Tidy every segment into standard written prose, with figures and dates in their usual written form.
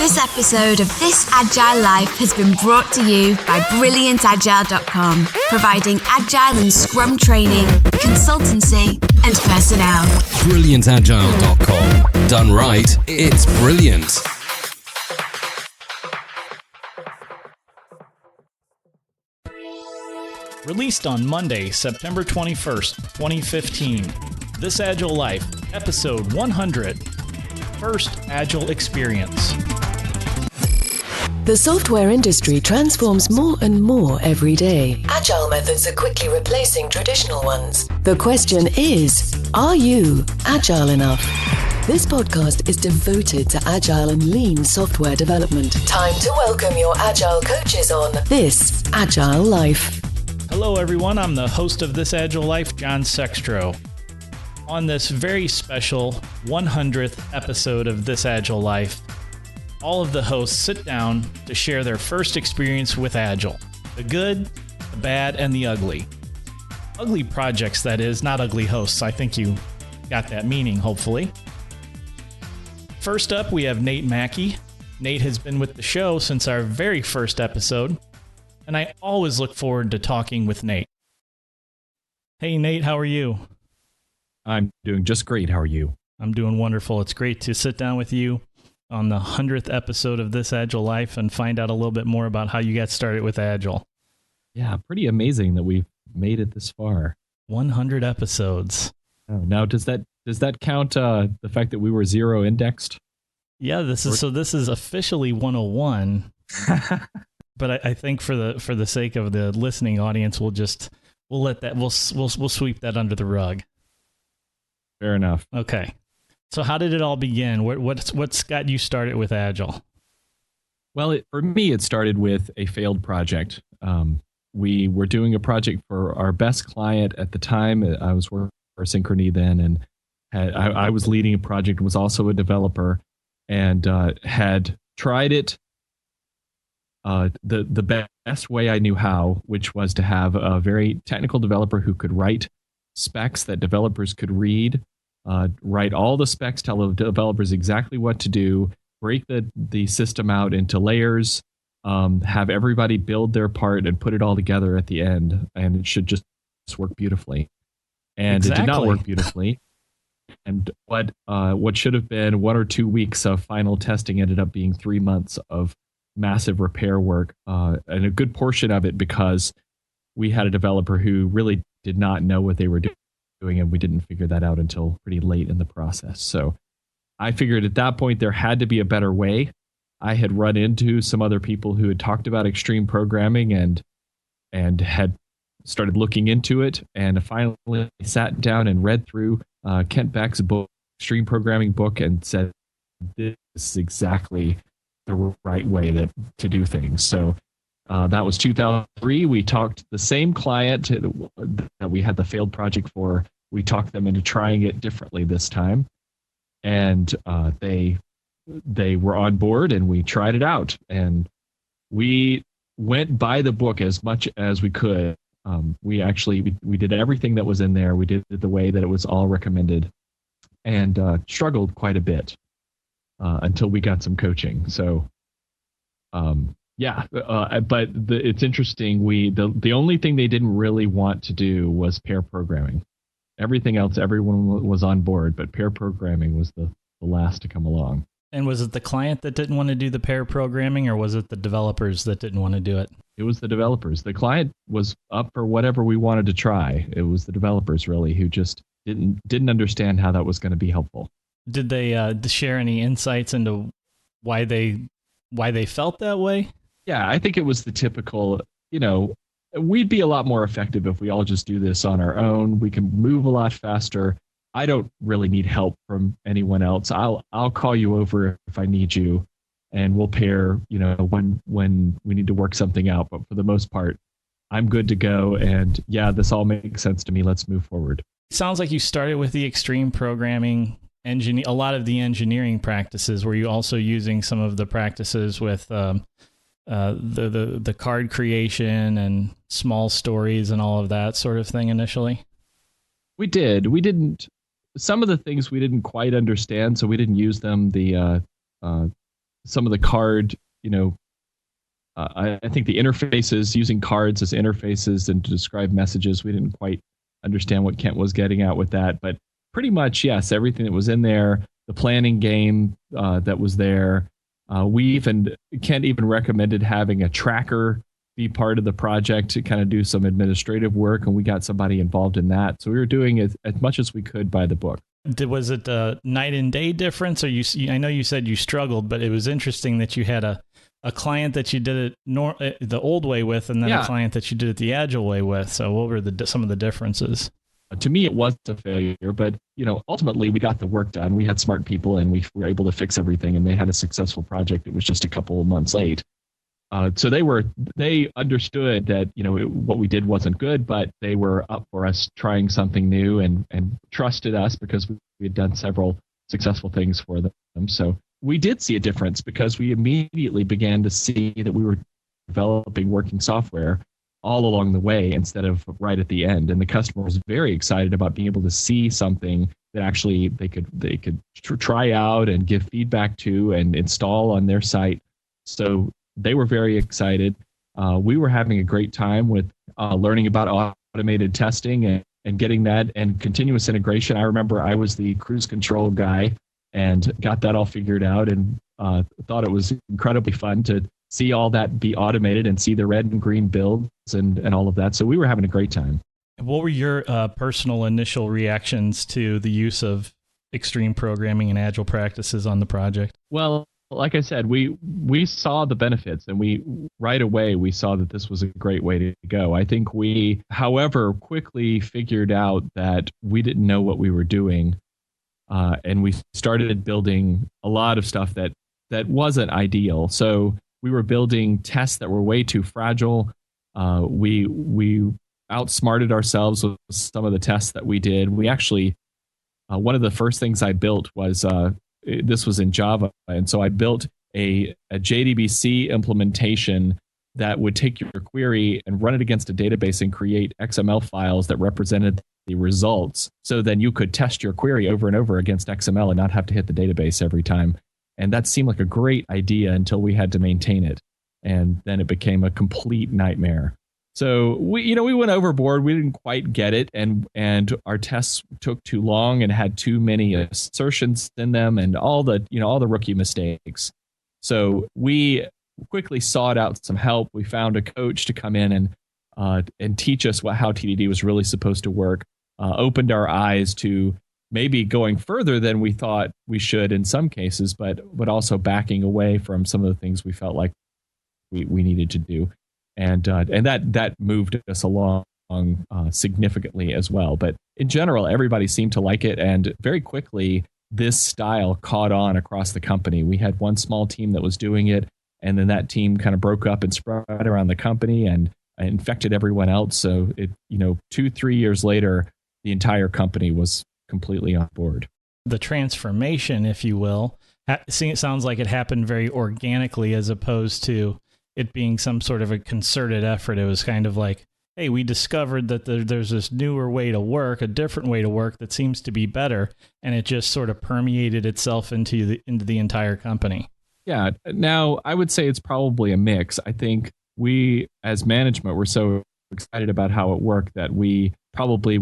This episode of This Agile Life has been brought to you by BrilliantAgile.com, providing Agile and Scrum training, consultancy, and personnel. BrilliantAgile.com. Done right, it's brilliant. Released on Monday, September 21st, 2015. This Agile Life, Episode 100. First Agile Experience. The software industry transforms more and more every day. Agile methods are quickly replacing traditional ones. The question is, are you agile enough? This podcast is devoted to agile and lean software development. Time to welcome your agile coaches on This Agile Life. Hello everyone, I'm the host of This Agile Life, John Sextro. On this very special 100th episode of This Agile Life, all of the hosts sit down to share their first experience with Agile. The good, the bad, and the ugly. Ugly projects, that is, not ugly hosts. I think you got that meaning, hopefully. First up, we have Nate Mackey. Nate has been with the show since our very first episode, and I always look forward to talking with Nate. Hey, Nate, how are you? I'm doing just great. How are you? I'm doing wonderful. It's great to sit down with you on the 100th episode of This Agile Life and find out a little bit more about how you got started with Agile. Yeah, pretty amazing that we've made it this far. 100 episodes. Oh, now, does that count the fact that we were zero indexed? Yeah, this is officially 101. But I think for the sake of the listening audience, we'll sweep that under the rug. Fair enough. Okay. So how did it all begin? What's got you started with Agile? Well, for me, it started with a failed project. We were doing a project for our best client at the time. I was working for Synchrony then, and I was leading a project, was also a developer, and had tried it the best way I knew how, which was to have a very technical developer who could write specs that developers could read, write all the specs, tell the developers exactly what to do, break the system out into layers, have everybody build their part and put it all together at the end, and it should just work beautifully. And It did not work beautifully. And what should have been 1 or 2 weeks of final testing ended up being 3 months of massive repair work, and a good portion of it because we had a developer who really did not know what they were doing, and we didn't figure that out until pretty late in the process. So I figured at that point there had to be a better way. I had run into some other people who had talked about extreme programming and had started looking into it, and finally sat down and read through Kent Beck's book, Extreme Programming book, and said, this is exactly the right way to do things. So that was 2003. We talked the same client that we had the failed project for. We talked them into trying it differently this time, and they were on board, and we tried it out. And we went by the book as much as we could. We did everything that was in there. We did it the way that it was all recommended, and struggled quite a bit until we got some coaching. So. But it's interesting. The only thing they didn't really want to do was pair programming. Everything else, everyone was on board, but pair programming was the last to come along. And was it the client that didn't want to do the pair programming, or was it the developers that didn't want to do it? It was the developers. The client was up for whatever we wanted to try. It was the developers really who just didn't understand how that was going to be helpful. Did they share any insights into why they felt that way? Yeah, I think it was the typical, we'd be a lot more effective if we all just do this on our own. We can move a lot faster. I don't really need help from anyone else. I'll call you over if I need you, and we'll pair, when we need to work something out. But for the most part, I'm good to go. And yeah, this all makes sense to me. Let's move forward. Sounds like you started with the extreme programming a lot of the engineering practices. Were you also using some of the practices with the card creation and small stories and all of that sort of thing initially? We did. We didn't. Some of the things we didn't quite understand, so we didn't use them. The some of the card, I think the interfaces, using cards as interfaces and to describe messages, we didn't quite understand what Kent was getting at with that. But pretty much, yes, everything that was in there, the planning game that was there. Kent even recommended having a tracker be part of the project to kind of do some administrative work, and we got somebody involved in that. So we were doing as much as we could by the book. Was it a night and day difference? Or I know you said you struggled, but it was interesting that you had a client that you did it the old way with, and then a client that you did it the Agile way with. So what were some of the differences? To me, it was a failure, but ultimately we got the work done. We had smart people, and we were able to fix everything, and they had a successful project. It was just a couple of months late. So they understood that what we did wasn't good, but they were up for us trying something new and trusted us because we had done several successful things for them. So we did see a difference because we immediately began to see that we were developing working software all along the way instead of right at the end. And the customer was very excited about being able to see something that actually they could try out and give feedback to and install on their site. So they were very excited. We were having a great time with learning about automated testing and getting that and continuous integration. I remember I was the cruise control guy and got that all figured out and thought it was incredibly fun to see all that be automated and see the red and green builds and all of that. So we were having a great time. What were your personal initial reactions to the use of extreme programming and agile practices on the project? Well, like I said, we saw the benefits, and right away we saw that this was a great way to go. I think we, however, quickly figured out that we didn't know what we were doing, and we started building a lot of stuff that wasn't ideal. So we were building tests that were way too fragile. We outsmarted ourselves with some of the tests that we did. We actually, one of the first things I built was this was in Java. And so I built a JDBC implementation that would take your query and run it against a database and create XML files that represented the results. So then you could test your query over and over against XML and not have to hit the database every time. And that seemed like a great idea until we had to maintain it. And then it became a complete nightmare. So we went overboard. We didn't quite get it, and our tests took too long and had too many assertions in them, and all the rookie mistakes. So we quickly sought out some help. We found a coach to come in and teach us how TDD was really supposed to work. Opened our eyes to maybe going further than we thought we should in some cases, but also backing away from some of the things we felt like we needed to do. And that moved us along significantly as well. But in general, everybody seemed to like it. And very quickly, this style caught on across the company. We had one small team that was doing it. And then that team kind of broke up and spread around the company and infected everyone else. So 2-3 years later, the entire company was completely on board. The transformation, if you will, it sounds like it happened very organically as opposed to it being some sort of a concerted effort. It was kind of like, hey, we discovered that there's this newer way to work, a different way to work that seems to be better, and it just sort of permeated itself into the entire company. Yeah. Now, I would say it's probably a mix. I think we, as management, were so excited about how it worked that we probably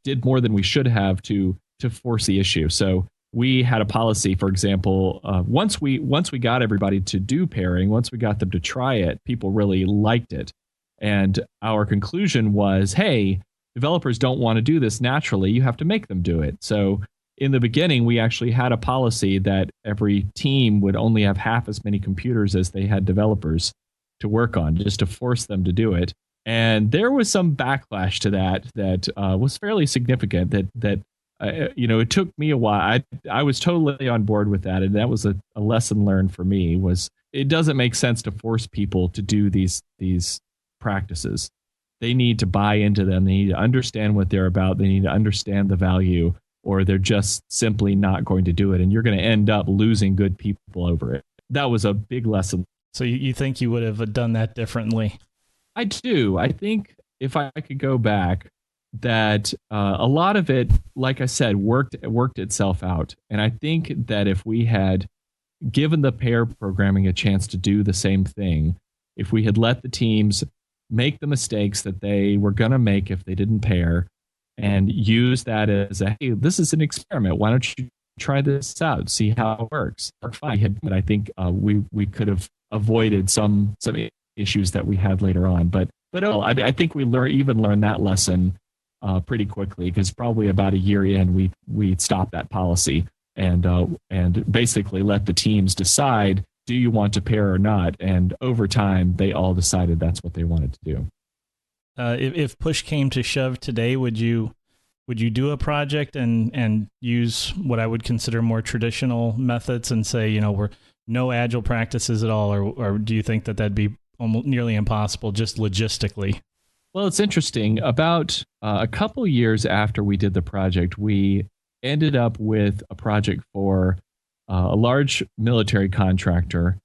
did more than we should have to force the issue. So we had a policy, for example, once we got everybody to do pairing, once we got them to try it, people really liked it. And our conclusion was, hey, developers don't want to do this naturally. You have to make them do it. So in the beginning, we actually had a policy that every team would only have half as many computers as they had developers to work on, just to force them to do it. And there was some backlash to that was fairly significant. It took me a while. I was totally on board with that, and that was a lesson learned for me. Was it doesn't make sense to force people to do these practices. They need to buy into them. They need to understand what they're about. They need to understand the value, or they're just simply not going to do it. And you're going to end up losing good people over it. That was a big lesson. So you think you would have done that differently? I do. I think if I could go back, that a lot of it, like I said, worked itself out. And I think that if we had given the pair programming a chance to do the same thing, if we had let the teams make the mistakes that they were going to make if they didn't pair, and use that as a, hey, this is an experiment. Why don't you try this out, see how it works? But I think we could have avoided some issues that we had later on. But I think we learned that lesson pretty quickly, because probably about a year in, we stopped that policy and basically let the teams decide, do you want to pair or not? And over time, they all decided that's what they wanted to do. If push came to shove today, would you do a project and use what I would consider more traditional methods and say, we're no agile practices at all, or do you think that that'd be almost nearly impossible just logistically? Well, it's interesting. About a couple years after we did the project, we ended up with a project for a large military contractor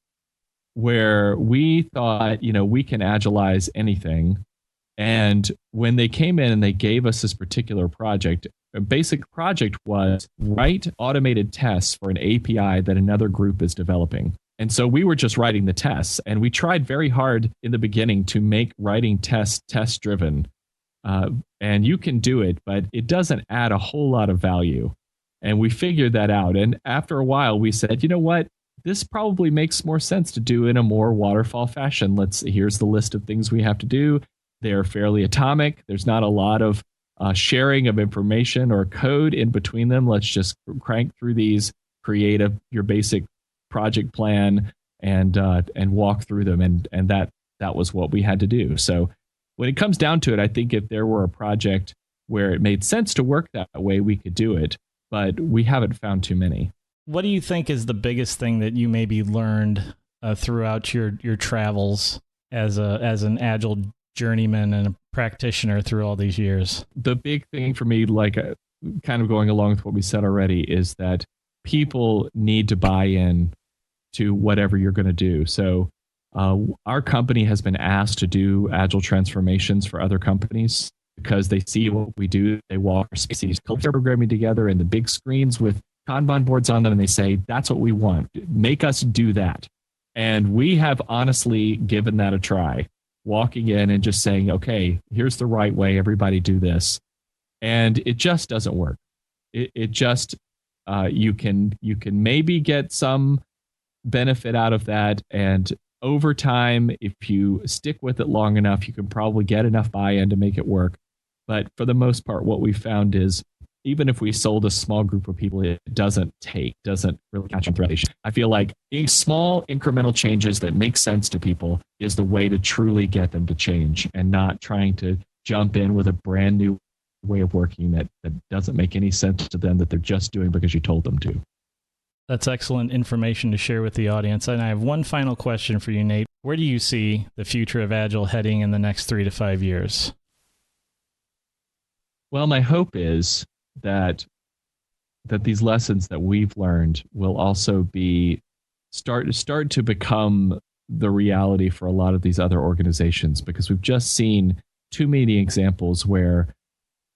where we thought, we can agilize anything. And when they came in and they gave us this particular project, a basic project was write automated tests for an API that another group is developing. And so we were just writing the tests, and we tried very hard in the beginning to make writing tests test-driven. And you can do it, but it doesn't add a whole lot of value. And we figured that out. And after a while, we said, you know what? This probably makes more sense to do in a more waterfall fashion. Here's the list of things we have to do. They're fairly atomic. There's not a lot of sharing of information or code in between them. Let's just crank through these, create your basic project plan, and walk through them. And that was what we had to do. So when it comes down to it, I think if there were a project where it made sense to work that way, we could do it. But we haven't found too many. What do you think is the biggest thing that you maybe learned throughout your travels as an Agile journeyman and a practitioner through all these years? The big thing for me, kind of going along with what we said already, is that people need to buy in to whatever you're going to do. So our company has been asked to do Agile transformations for other companies because they see what we do. They walk our spaces, culture programming together, and the big screens with Kanban boards on them, and they say, that's what we want. Make us do that. And we have honestly given that a try, walking in and just saying, okay, here's the right way, everybody do this. And it just doesn't work. It just, you can maybe get some benefit out of that. And over time, if you stick with it long enough, you can probably get enough buy-in to make it work. But for the most part, what we found is, even if we sold a small group of people, it doesn't really catch on. I feel like small incremental changes that make sense to people is the way to truly get them to change, and not trying to jump in with a brand new way of working that doesn't make any sense to them, that they're just doing because you told them to. That's excellent information to share with the audience. And I have one final question for you, Nate. Where do you see the future of Agile heading in the next 3 to 5 years? Well, my hope is that these lessons that we've learned will also start to become the reality for a lot of these other organizations, because we've just seen too many examples where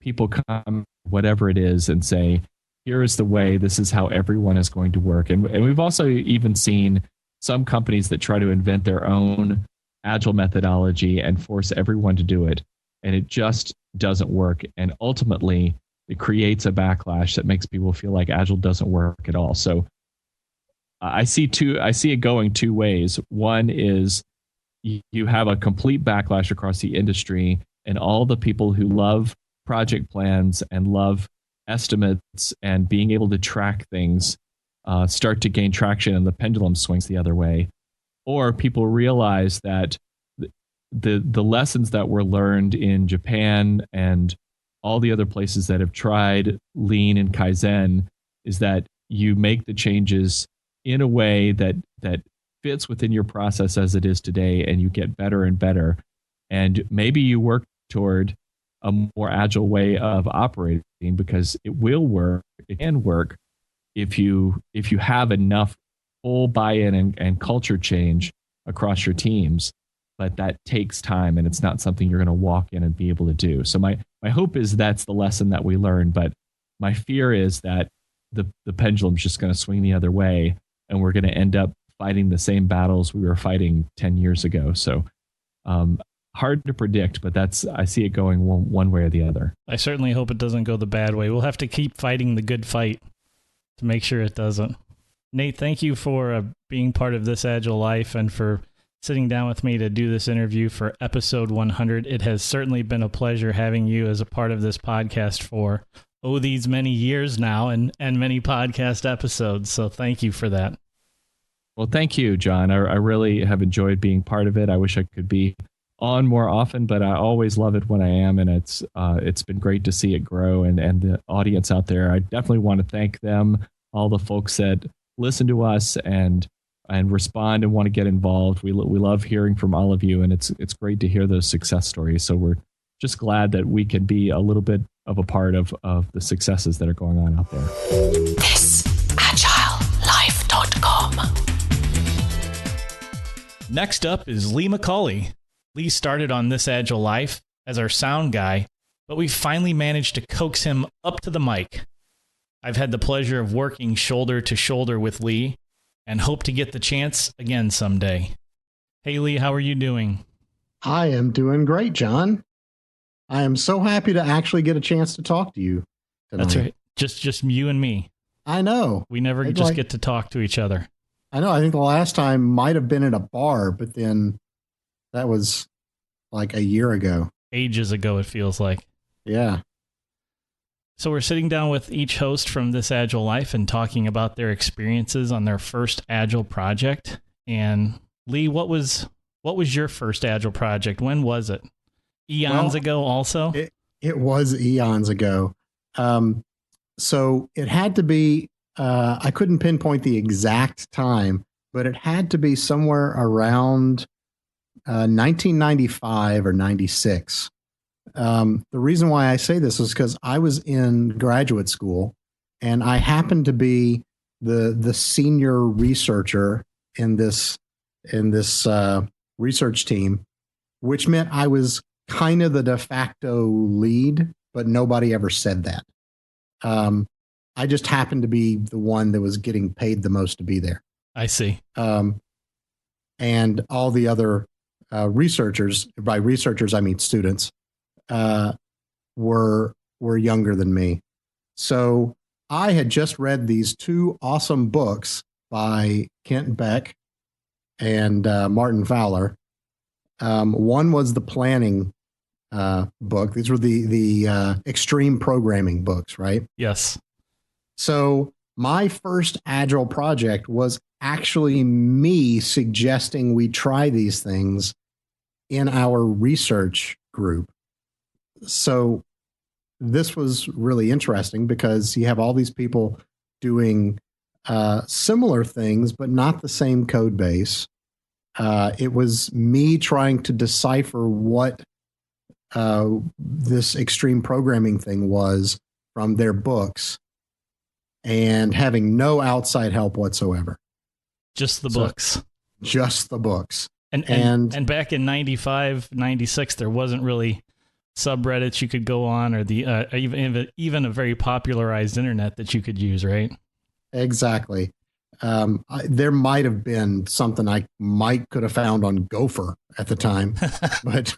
people come, whatever it is, and say, here is the way, this is how everyone is going to work. And we've also even seen some companies that try to invent their own Agile methodology and force everyone to do it. And it just doesn't work. And ultimately, it creates a backlash that makes people feel like Agile doesn't work at all. So I see it going two ways. One is you have a complete backlash across the industry, and all the people who love project plans and love estimates and being able to track things start to gain traction, and the pendulum swings the other way. Or people realize that the lessons that were learned in Japan and all the other places that have tried Lean and Kaizen is that you make the changes in a way that fits within your process as it is today, and you get better and better. And maybe you work toward a more agile way of operating, because it will work. It can work if you have enough full buy-in and culture change across your teams. But that takes time, and it's not something you're going to walk in and be able to do. So my hope is that's the lesson that we learn. But my fear is that the pendulum's just going to swing the other way, and we're going to end up fighting the same battles we were fighting 10 years ago. So hard to predict, but I see it going one way or the other. I certainly hope it doesn't go the bad way. We'll have to keep fighting the good fight to make sure it doesn't. Nate, thank you for being part of This Agile Life and for sitting down with me to do this interview for episode 100. It has certainly been a pleasure having you as a part of this podcast for, these many years now and many podcast episodes. So thank you for that. Well, thank you, John. I really have enjoyed being part of it. I wish I could be on more often, but I always love it when I am, and it's been great to see it grow and the audience out there. I definitely want to thank them, all the folks that listen to us and respond and want to get involved. We love hearing from all of you, and it's great to hear those success stories. So we're just glad that we can be a little bit of a part of the successes that are going on out there. This agilelife.com. Next up is Lee McCauley. Lee started on This Agile Life as our sound guy, but we finally managed to coax him up to the mic. I've had the pleasure of working shoulder to shoulder with Lee and hope to get the chance again someday. Hey, Lee, how are you doing? I am doing great, John. I am so happy to actually get a chance to talk to you tonight. That's right. Just you and me. I know. We never get to talk to each other. I know. I think the last time might have been at a bar, but then that was like a year ago. Ages ago, it feels like. Yeah. So we're sitting down with each host from This Agile Life and talking about their experiences on their first Agile project. And Lee, what was your first Agile project? When was it? Eons ago also? It was eons ago. So it had to be, I couldn't pinpoint the exact time, but it had to be somewhere around 1995 or 96. The reason why I say this is because I was in graduate school and I happened to be the senior researcher in this research team, which meant I was kind of the de facto lead, but nobody ever said that. I just happened to be the one that was getting paid the most to be there. I see. And all the other researchers, by researchers I mean students, were younger than me. So I had just read these two awesome books by Kent Beck and Martin Fowler. One was the planning book. These were the extreme programming books, right? Yes. So my first Agile project was actually me suggesting we try these things in our research group. So this was really interesting because you have all these people doing similar things, but not the same code base. It was me trying to decipher what this extreme programming thing was from their books and having no outside help whatsoever. Just the books. Just the books. And back in 95, 96, there wasn't really subreddits you could go on or the even a very popularized internet that you could use, right? Exactly. There might have been something I could have found on Gopher at the time, but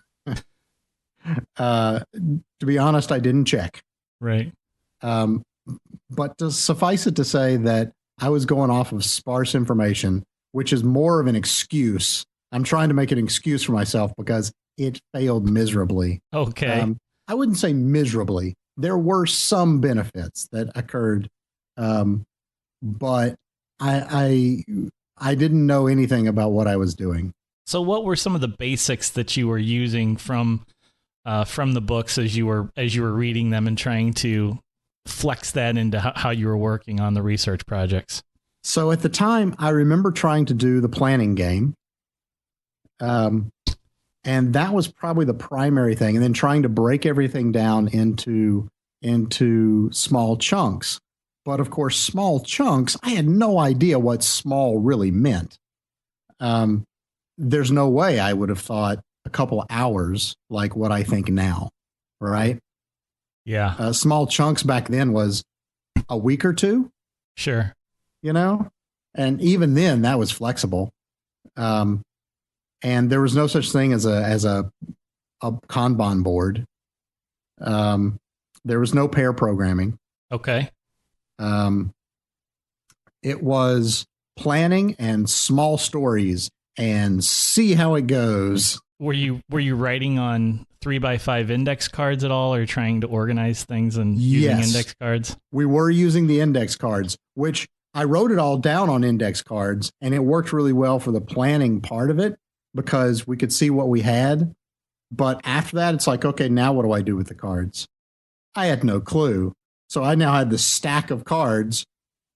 to be honest, I didn't check. Right. But to suffice it to say that I was going off of sparse information, which is more of an excuse. I'm trying to make an excuse for myself because it failed miserably. Okay. I wouldn't say miserably. There were some benefits that occurred, but I didn't know anything about what I was doing. So what were some of the basics that you were using from the books as you were reading them and trying to flex that into how you were working on the research projects? So at the time, I remember trying to do the planning game. And that was probably the primary thing. And then trying to break everything down into small chunks. But of course, small chunks, I had no idea what small really meant. There's no way I would have thought a couple hours like what I think now, right? Yeah. Small chunks back then was a week or two. Sure. You know? And even then that was flexible. And there was no such thing as a Kanban board. There was no pair programming. Okay. It was planning and small stories and see how it goes. Were you writing on 3x5 index cards at all, or trying to organize things and using index cards? We were using the index cards, which I wrote it all down on index cards, and it worked really well for the planning part of it because we could see what we had. But after that, it's like, okay, now what do I do with the cards? I had no clue. So I now had this stack of cards.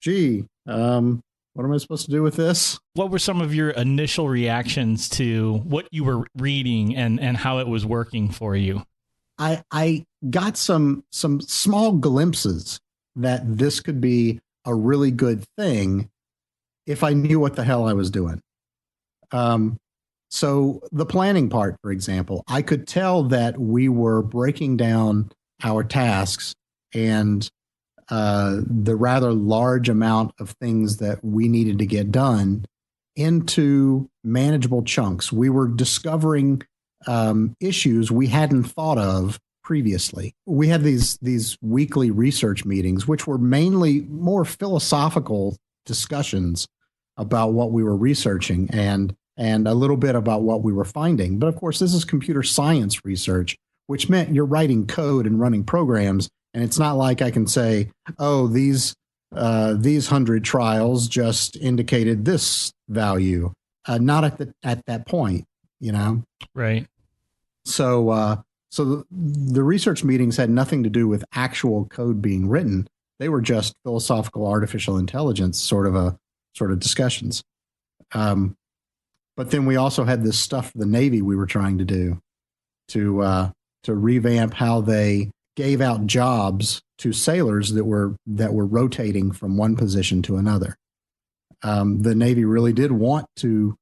Gee, what am I supposed to do with this? What were some of your initial reactions to what you were reading and how it was working for you? I got some small glimpses that this could be a really good thing if I knew what the hell I was doing. So the planning part, for example, I could tell that we were breaking down our tasks and the rather large amount of things that we needed to get done into manageable chunks. We were discovering issues we hadn't thought of previously. We had these weekly research meetings, which were mainly more philosophical discussions about what we were researching and a little bit about what we were finding. But of course, this is computer science research, which meant you're writing code and running programs. And it's not like I can say, oh, these 100 trials just indicated this value. Not at that point, you know? Right. So the research meetings had nothing to do with actual code being written. They were just philosophical artificial intelligence sort of discussions. But then we also had this stuff for the Navy we were trying to do to revamp how they gave out jobs to sailors that were rotating from one position to another. The Navy really did want to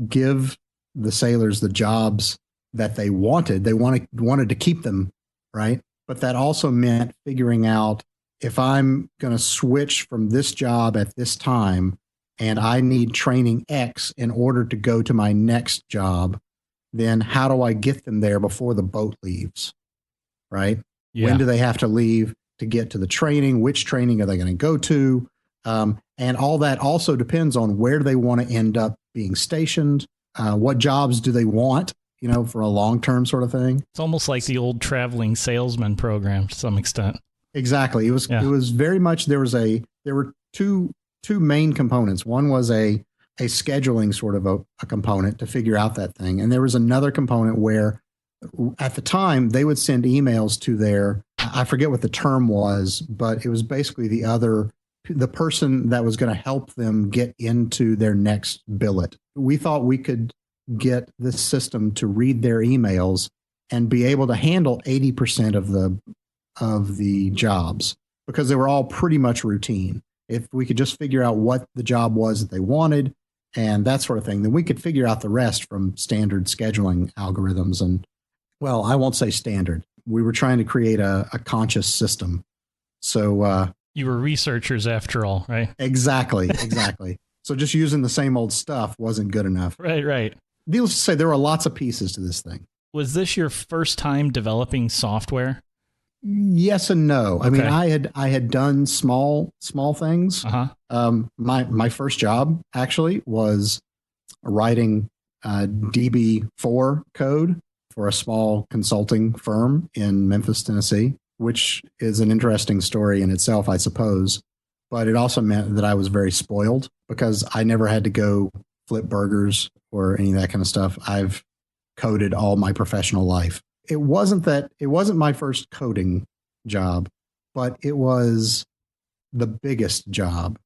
give the sailors the jobs that they wanted. They wanted to keep them, right? But that also meant figuring out, if I'm going to switch from this job at this time and I need training X in order to go to my next job, then how do I get them there before the boat leaves, right? Yeah. When do they have to leave to get to the training? Which training are they going to go to? And all that also depends on where they want to end up being stationed. What jobs do they want, for a long-term sort of thing? It's almost like the old traveling salesman program to some extent. Exactly. It was very much, there were two main components. One was a scheduling sort of a component to figure out that thing. And there was another component where at the time they would send emails to their, I forget what the term was, but it was basically the person that was going to help them get into their next billet. We thought we could get this system to read their emails and be able to handle 80% of the jobs, because they were all pretty much routine. If we could just figure out what the job was that they wanted and that sort of thing, then we could figure out the rest from standard scheduling algorithms. And, well, I won't say standard. We were trying to create a conscious system. So you were researchers after all, right? Exactly. So just using the same old stuff wasn't good enough. Right. Needless to say, there were lots of pieces to this thing. Was this your first time developing software? Yes and no. Okay. I mean, I had done small things. Uh-huh. My first job actually was writing DB4 code for a small consulting firm in Memphis, Tennessee, which is an interesting story in itself, I suppose. But it also meant that I was very spoiled because I never had to go flip burgers or any of that kind of stuff. I've coded all my professional life. It wasn't my first coding job, but it was the biggest job,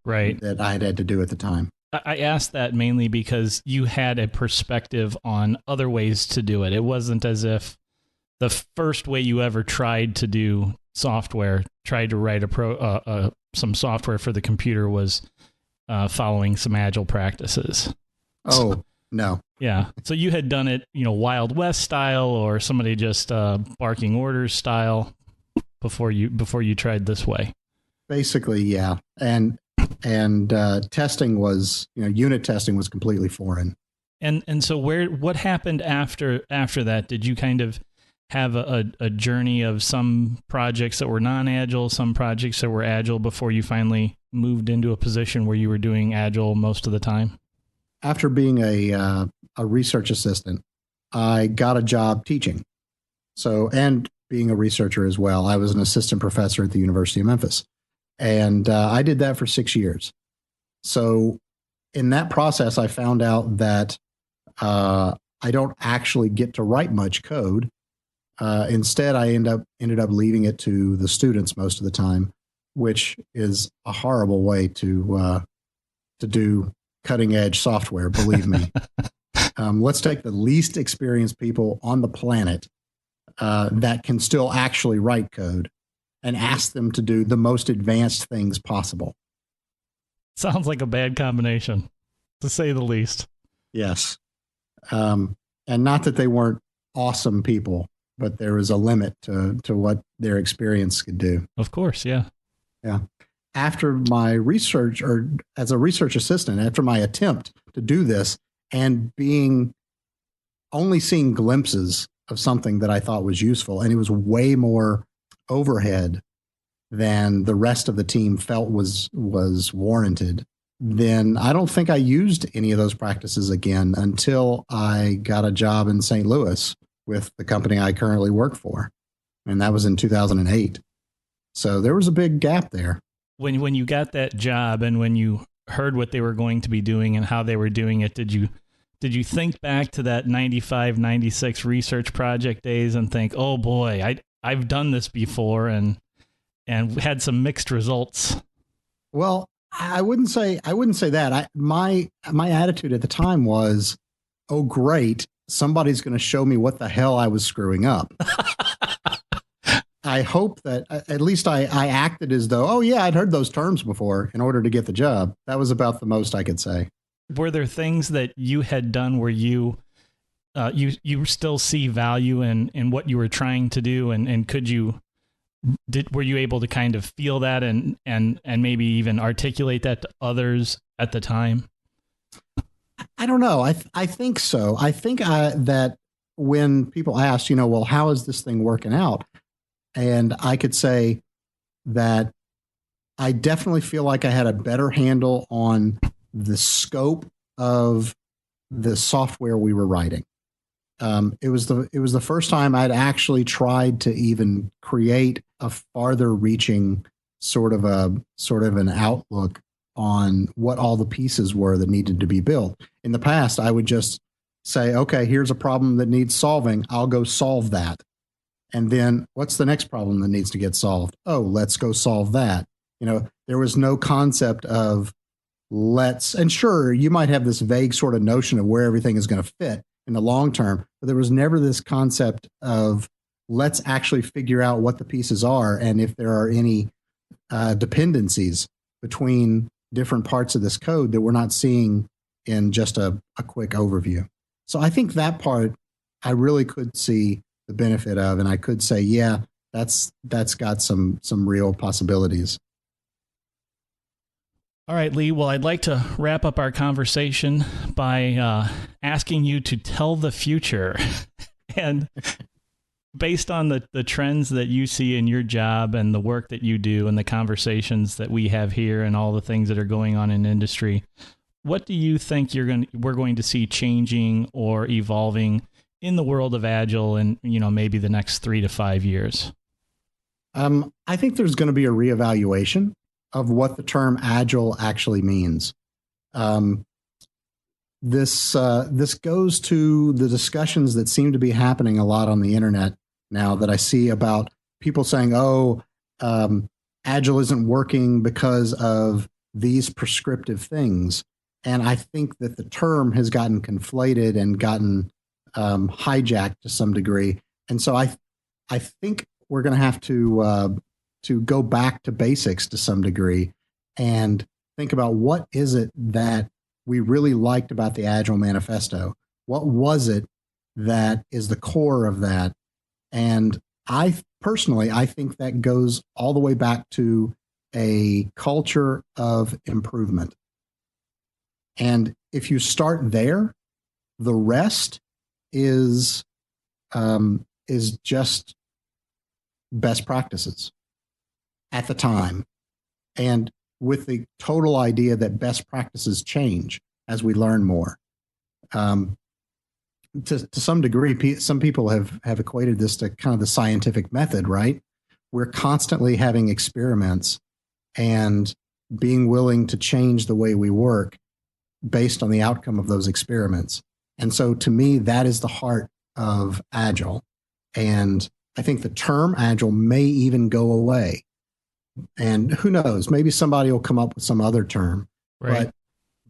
right, that I had to do at the time. I asked that mainly because you had a perspective on other ways to do it. It wasn't as if the first way you ever tried to do software, tried to write some software for the computer, was following some Agile practices. Oh, no. Yeah. So you had done it, Wild West style, or somebody just barking orders style before you tried this way. Basically, yeah. And testing was, unit testing was completely foreign. And so what happened after that? Did you kind of have a journey of some projects that were non-Agile, some projects that were Agile before you finally moved into a position where you were doing Agile most of the time? After being a research assistant, I got a job teaching. So, and being a researcher as well, I was an assistant professor at the University of Memphis. And I did that for 6 years. So in that process, I found out that I don't actually get to write much code. Instead, I ended up leaving it to the students most of the time, which is a horrible way to do cutting edge software. Believe me. Let's take the least experienced people on the planet that can still actually write code and ask them to do the most advanced things possible. Sounds like a bad combination, to say the least. Yes. And not that they weren't awesome people, but there was a limit to what their experience could do. Of course, yeah. Yeah. After my research, or as a research assistant, after my attempt to do this and only seeing glimpses of something that I thought was useful, and it was way more overhead than the rest of the team felt was warranted, then I don't think I used any of those practices again until I got a job in St. Louis with the company I currently work for. And that was in 2008. So there was a big gap there. When you got that job and when you heard what they were going to be doing and how they were doing it, did you think back to that 95, 96 research project days and think, oh boy, I've done this before and had some mixed results? Well, I wouldn't say that. My attitude at the time was, oh great, somebody's going to show me what the hell I was screwing up. I hope that at least I acted as though, oh yeah, I'd heard those terms before in order to get the job. That was about the most I could say. Were there things that you had done where you still see value in what you were trying to do, and were you able to kind of feel that and maybe even articulate that to others at the time? I don't know. I think so. I think that when people ask, well, how is this thing working out? And I could say that I definitely feel like I had a better handle on the scope of the software we were writing. It was the first time I'd actually tried to even create a farther reaching sort of an outlook on what all the pieces were that needed to be built. In the past, I would just say, okay, here's a problem that needs solving. I'll go solve that. And then what's the next problem that needs to get solved? Oh, let's go solve that. There was no concept of and sure, you might have this vague sort of notion of where everything is going to fit in the long term, but there was never this concept of let's actually figure out what the pieces are and if there are any dependencies between different parts of this code that we're not seeing in just a quick overview. So I think that part I really could see the benefit of, and I could say, yeah, that's got some real possibilities. All right, Lee. Well, I'd like to wrap up our conversation by asking you to tell the future. And based on the trends that you see in your job and the work that you do and the conversations that we have here and all the things that are going on in industry, what do you think we're going to see changing or evolving in the world of Agile in, maybe the next 3 to 5 years? I think there's going to be a reevaluation of what the term Agile actually means. This goes to the discussions that seem to be happening a lot on the internet now that I see about people saying, oh, Agile isn't working because of these prescriptive things. And I think that the term has gotten conflated and gotten hijacked to some degree. And so I think we're going to have to go back to basics to some degree and think about what is it that we really liked about the Agile Manifesto. What was it that is the core of that? And I think that goes all the way back to a culture of improvement. And if you start there, the rest is just best practices at the time, and with the total idea that best practices change as we learn more. To some degree, some people have equated this to kind of the scientific method, right? We're constantly having experiments and being willing to change the way we work based on the outcome of those experiments. And so to me, that is the heart of Agile. And I think the term Agile may even go away. And who knows, maybe somebody will come up with some other term. Right.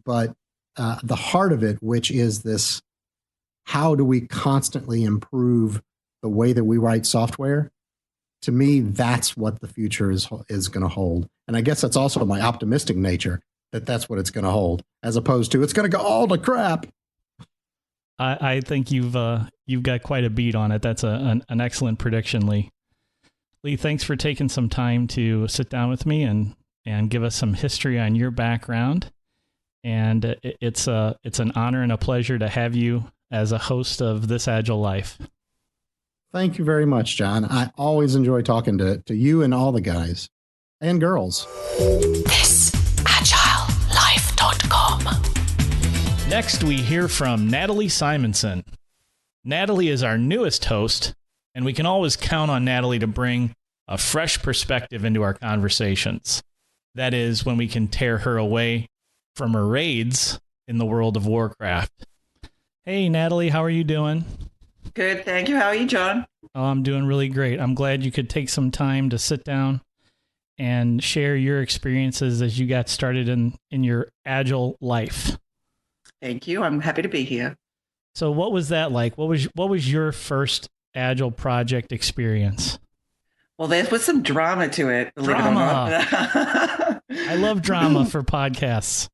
But the heart of it, which is this, how do we constantly improve the way that we write software? To me, that's what the future is going to hold. And I guess that's also my optimistic nature, that that's what it's going to hold, as opposed to it's going to go all to crap. I think you've got quite a beat on it. That's an excellent prediction, Lee. Lee, thanks for taking some time to sit down with me and give us some history on your background. And it's an honor and a pleasure to have you as a host of This Agile Life. Thank you very much, John. I always enjoy talking to you and all the guys and girls. ThisAgileLife.com. Next, we hear from Natalie Simonson. Natalie is our newest host, and we can always count on Natalie to bring a fresh perspective into our conversations. That is when we can tear her away from her raids in the world of Warcraft. Hey, Natalie, how are you doing? Good, thank you. How are you, John? Oh, I'm doing really great. I'm glad you could take some time to sit down and share your experiences as you got started in your Agile life. Thank you. I'm happy to be here. So what was that like? What was your first Agile project experience? Well, there was some drama to it. Drama. I love drama for podcasts.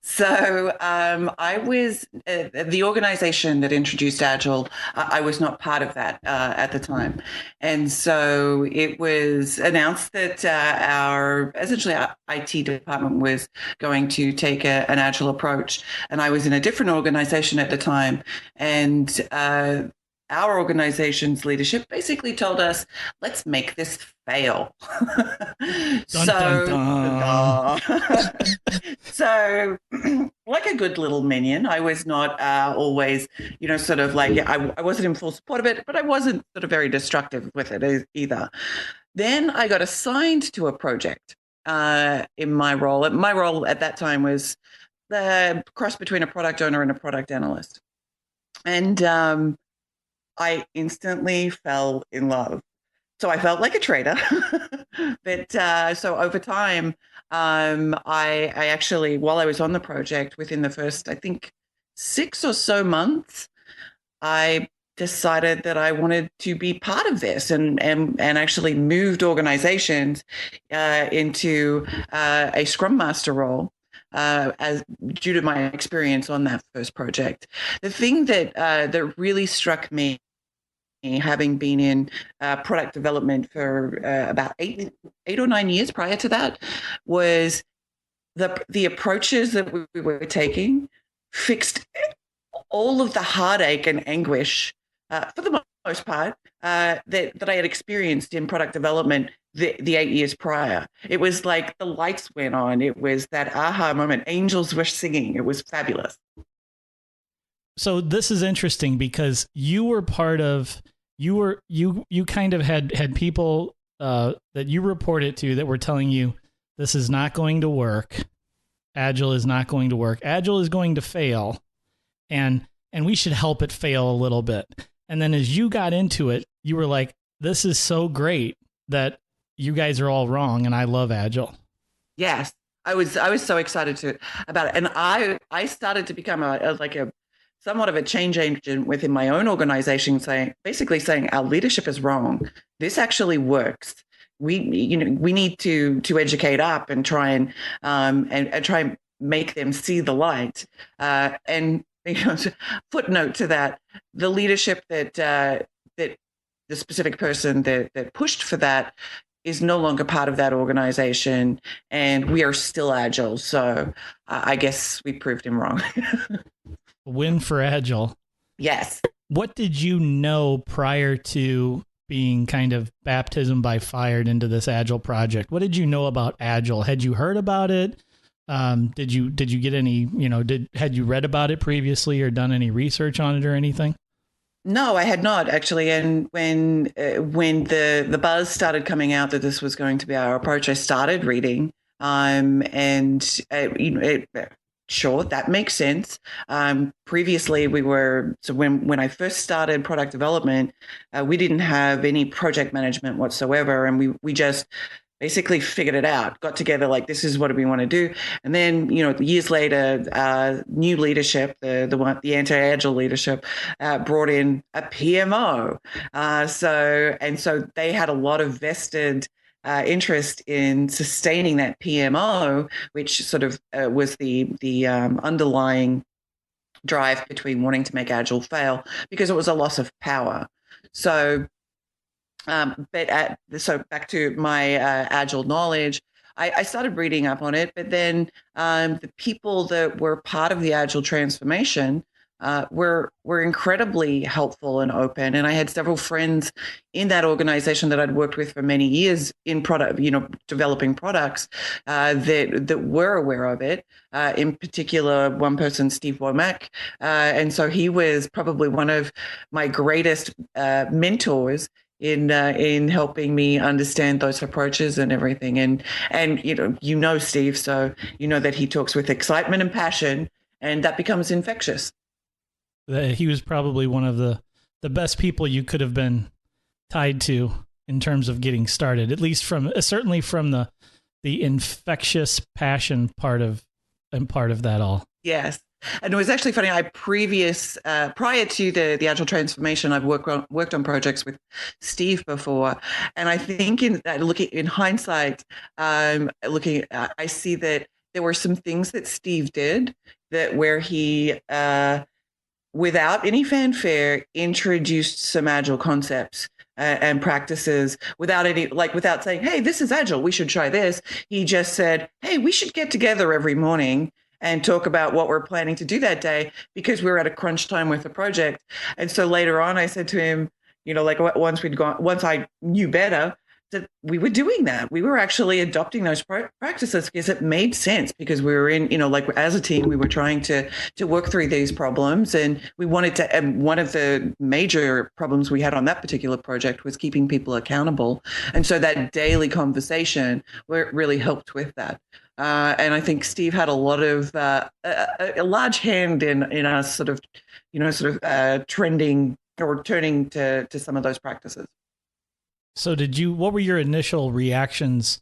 So I was the organization that introduced Agile. I was not part of that at the time. And so it was announced that our IT department was going to take an Agile approach. And I was in a different organization at the time. And our organization's leadership basically told us, let's make this fail. So like a good little minion, I was not always, sort of like, I wasn't in full support of it, but I wasn't sort of very destructive with it either. Then I got assigned to a project in my role. My role at that time was the cross between a product owner and a product analyst. And I instantly fell in love. So I felt like a traitor. But so over time, I actually, while I was on the project, within the first, I think, 6 or so months, I decided that I wanted to be part of this and actually moved organizations into a Scrum Master role. As due to my experience on that first project. The thing that really struck me, having been in product development for about eight or 9 years prior to that, was the approaches that we were taking fixed all of the heartache and anguish, for the most part, that I had experienced in product development the 8 years prior. It was like the lights went on. It was that aha moment. Angels were singing. It was fabulous. So this is interesting because you were part of, you kind of had people that you reported to that were telling you this is not going to work. Agile is not going to work. Agile is going to fail. And we should help it fail a little bit. And then as you got into it, you were like, this is so great that you guys are all wrong and I love Agile. Yes. I was so excited about it. And I started to become a somewhat of a change agent within my own organization, basically saying our leadership is wrong. This actually works. We need to educate up and try and try and make them see the light. And footnote to that, the leadership that the specific person that pushed for that is no longer part of that organization, and we are still Agile. So I guess we proved him wrong. Win for Agile. Yes. What did you know prior to being kind of baptism by fire into this Agile project? What did you know about Agile? Had you heard about it? Did you get any, had you read about it previously or done any research on it or anything? No, I had not actually. And when the buzz started coming out that this was going to be our approach, I started reading. Sure, that makes sense. Previously, when I first started product development, we didn't have any project management whatsoever, and we just basically figured it out, got together like, this is what we want to do. And then, years later, new leadership, the anti-Agile leadership, brought in a PMO. So they had a lot of vested interest in sustaining that PMO, which sort of was the underlying drive between wanting to make Agile fail, because it was a loss of power. So back to my Agile knowledge, I started reading up on it, but then the people that were part of the Agile transformation were incredibly helpful and open. And I had several friends in that organization that I'd worked with for many years in product, developing products that were aware of it. In particular, one person, Steve Womack. And so he was probably one of my greatest mentors in helping me understand those approaches and everything. And Steve, so you know that he talks with excitement and passion, and that becomes infectious. He was probably one of the best people you could have been tied to in terms of getting started, at least certainly from the infectious passion part of that all. Yes. And it was actually funny. Prior to the Agile transformation, I've worked on projects with Steve before, and I think in hindsight, I see that there were some things that Steve did where he, without any fanfare, introduced some Agile concepts and practices without saying, "Hey, this is Agile. We should try this." He just said, "Hey, we should get together every morning and talk about what we're planning to do that day," because we were at a crunch time with the project. And so later on, I said to him, once I knew better, that we were doing that. We were actually adopting those practices because it made sense, because we were as a team, we were trying to work through these problems, and we wanted to, and one of the major problems we had on that particular project was keeping people accountable. And so that daily conversation really helped with that. And I think Steve had a lot of a large hand in us sort of trending or turning to some of those practices. So what were your initial reactions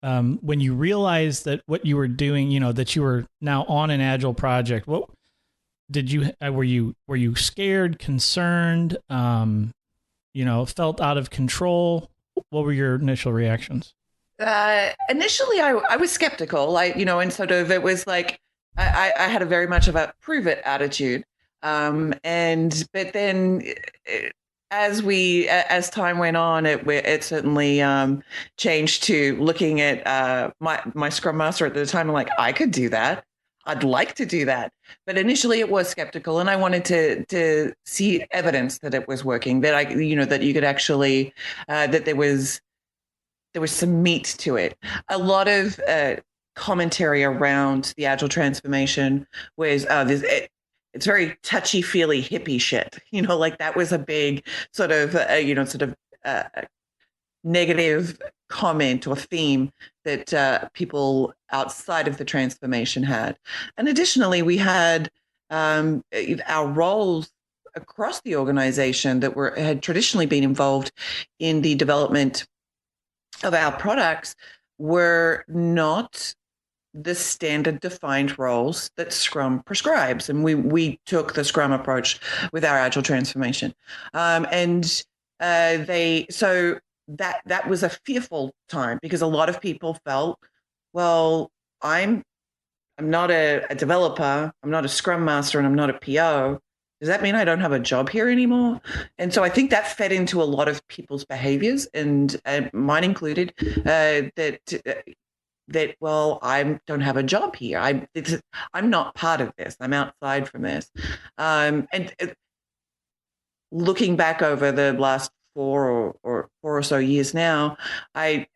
when you realized that what you were doing, that you were now on an Agile project? What did were you scared, concerned, felt out of control? What were your initial reactions? Initially, I was skeptical, and sort of it was like I had a very much of a prove it attitude, but then as time went on, it certainly changed to looking at my Scrum Master at the time. I'm like, I could do that. I'd like to do that. But initially, it was skeptical, and I wanted to see evidence that it was working. That that you could actually that there was some meat to it. A lot of commentary around the Agile transformation was it's very touchy-feely hippie shit. That was a big sort of negative comment or theme that people outside of the transformation had. And additionally, we had our roles across the organization that had traditionally been involved in the development of our products were not the standard defined roles that Scrum prescribes. And we took the Scrum approach with our Agile transformation. So that was a fearful time, because a lot of people felt, well, I'm not a developer, I'm not a Scrum Master, and I'm not a PO. Does that mean I don't have a job here anymore? And so I think that fed into a lot of people's behaviors, and mine included, that well, I don't have a job here. I'm not part of this. I'm outside from this. And looking back over the last four or so years now,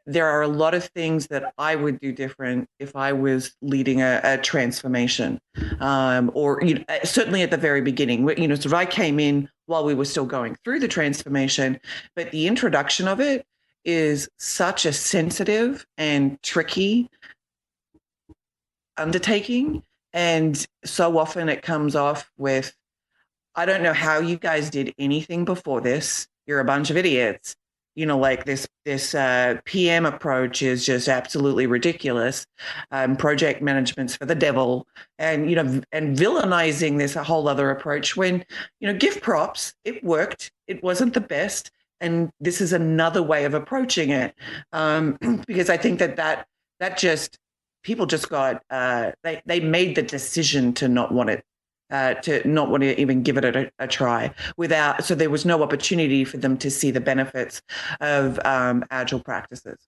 there are a lot of things that I would do different if I was leading a transformation, or certainly at the very beginning. So I came in while we were still going through the transformation, but the introduction of it is such a sensitive and tricky undertaking, and so often it comes off with, I don't know how you guys did anything before this. You're a bunch of idiots. Like this PM approach is just absolutely ridiculous. Project management's for the devil, and villainizing this a whole other approach. When give props, it worked. It wasn't the best, and this is another way of approaching it. Because I think that just people just got they made the decision to not want it. To not want to even give it a try so there was no opportunity for them to see the benefits of Agile practices.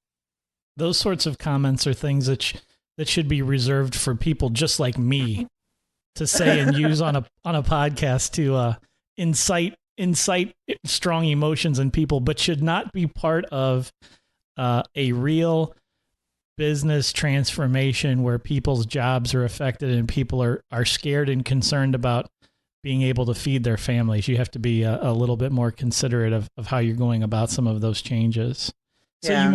Those sorts of comments are things that should be reserved for people just like me to say and use on a podcast to incite strong emotions in people, but should not be part of a real business transformation where people's jobs are affected and people are scared and concerned about being able to feed their families. You have to be a little bit more considerate of how you're going about some of those changes. So yeah. you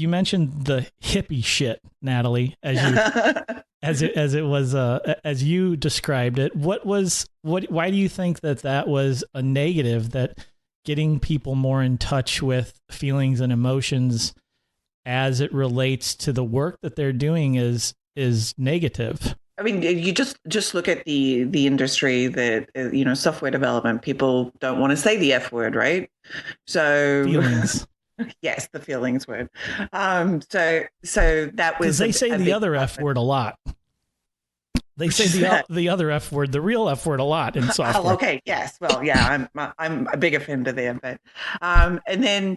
mentioned the hippie shit, Natalie, as you described it. Why do you think that was a negative, that getting people more in touch with feelings and emotions as it relates to the work that they're doing is negative? I mean, you just look at the industry that, software development, people don't want to say the F word, right? So feelings. Yes, the feelings word. So that was, because they say the other F word a lot. They say the other F word, the real F word, a lot in software. Oh, okay. Yes. Well, yeah, I'm a big offender there, but and then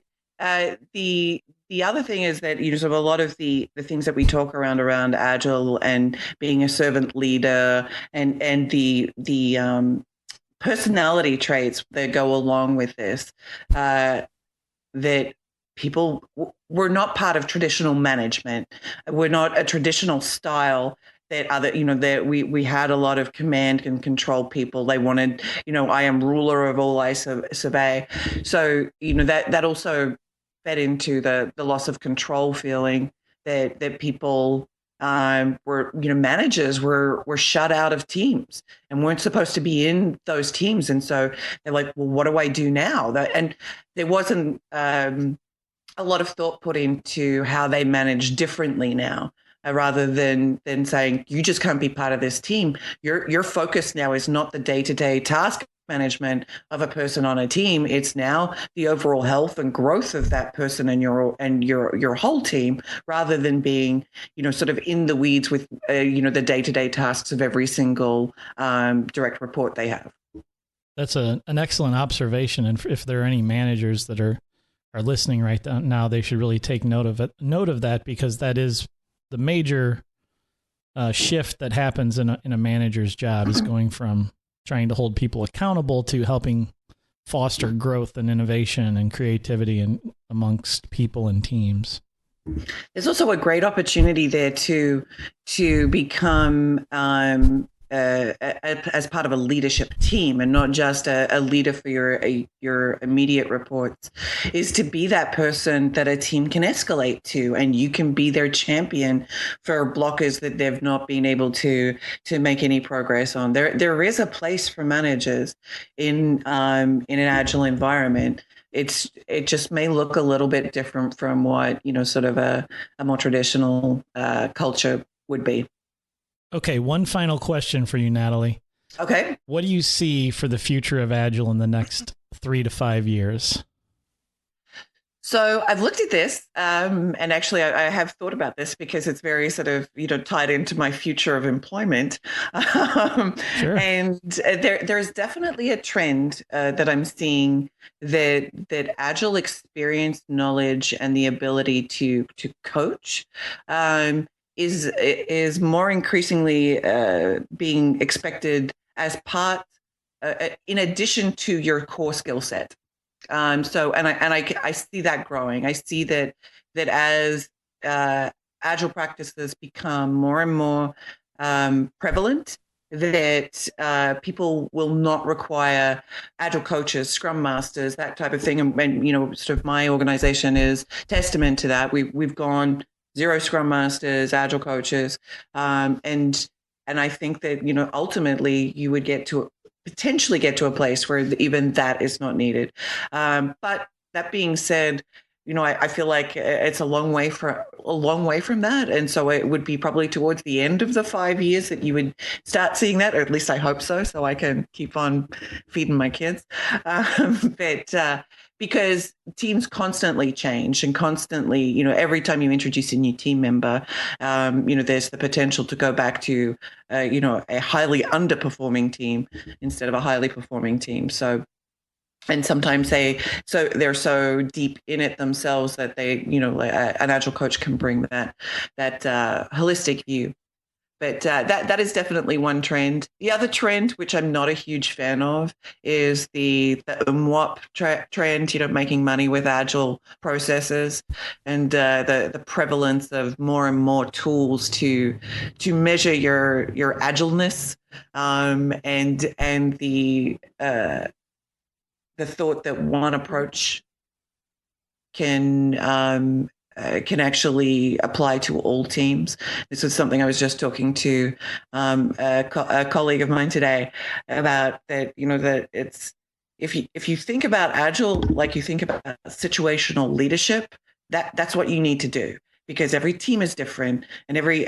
the other thing is that so a lot of the things that we talk around Agile and being a servant leader and the personality traits that go along with this, that people were not part of traditional management. We're not a traditional style that that we had a lot of command and control people. They wanted, I am ruler of all I survey. So, that also fed into the loss of control feeling that people were, managers were shut out of teams and weren't supposed to be in those teams. And so they're like, well, what do I do now? And there wasn't a lot of thought put into how they manage differently now. Rather than saying, you just can't be part of this team. Your focus now is not the day-to-day task management of a person on a team. It's now the overall health and growth of that person and your whole team, rather than being, sort of in the weeds with, the day-to-day tasks of every single direct report they have. That's an excellent observation. And if there are any managers that are listening right now, they should really take note of that, because that is the major shift that happens in a manager's job, is going from trying to hold people accountable to helping foster growth and innovation and creativity amongst people and teams. There's also a great opportunity there to become as part of a leadership team, and not just a leader for your immediate reports, is to be that person that a team can escalate to, and you can be their champion for blockers that they've not been able to make any progress on. There is a place for managers in an Agile environment. It just may look a little bit different from what sort of a more traditional culture would be. Okay, one final question for you, Natalie. Okay. What do you see for the future of Agile in the next 3 to 5 years? So I've looked at this, and actually I have thought about this because it's very sort of tied into my future of employment. Sure. And there's definitely a trend that I'm seeing that Agile experience, knowledge, and the ability to coach is more increasingly being expected as part, in addition to your core skill set. I see that growing. I see that as agile practices become more and more prevalent, that people will not require agile coaches, scrum masters, that type of thing. And sort of my organization is testament to that. We've gone zero scrum masters, agile coaches, and I think that ultimately you would potentially get to a place where even that is not needed. But that being said, I feel like it's a long way from that, and so it would be probably towards the end of the 5 years that you would start seeing that, or at least I hope so I can keep on feeding my kids. But because teams constantly change and constantly, every time you introduce a new team member, there's the potential to go back to, a highly underperforming team instead of a highly performing team. So, and sometimes they're so deep in it themselves that an agile coach can bring that holistic view. But that is definitely one trend. The other trend, which I'm not a huge fan of, is the MWOP trend, making money with agile processes, and the prevalence of more and more tools to measure your agileness, and the thought that one approach can actually apply to all teams. This was something I was just talking to a colleague of mine today about, that that it's, if you think about agile like you think about situational leadership, that's what you need to do, because every team is different and every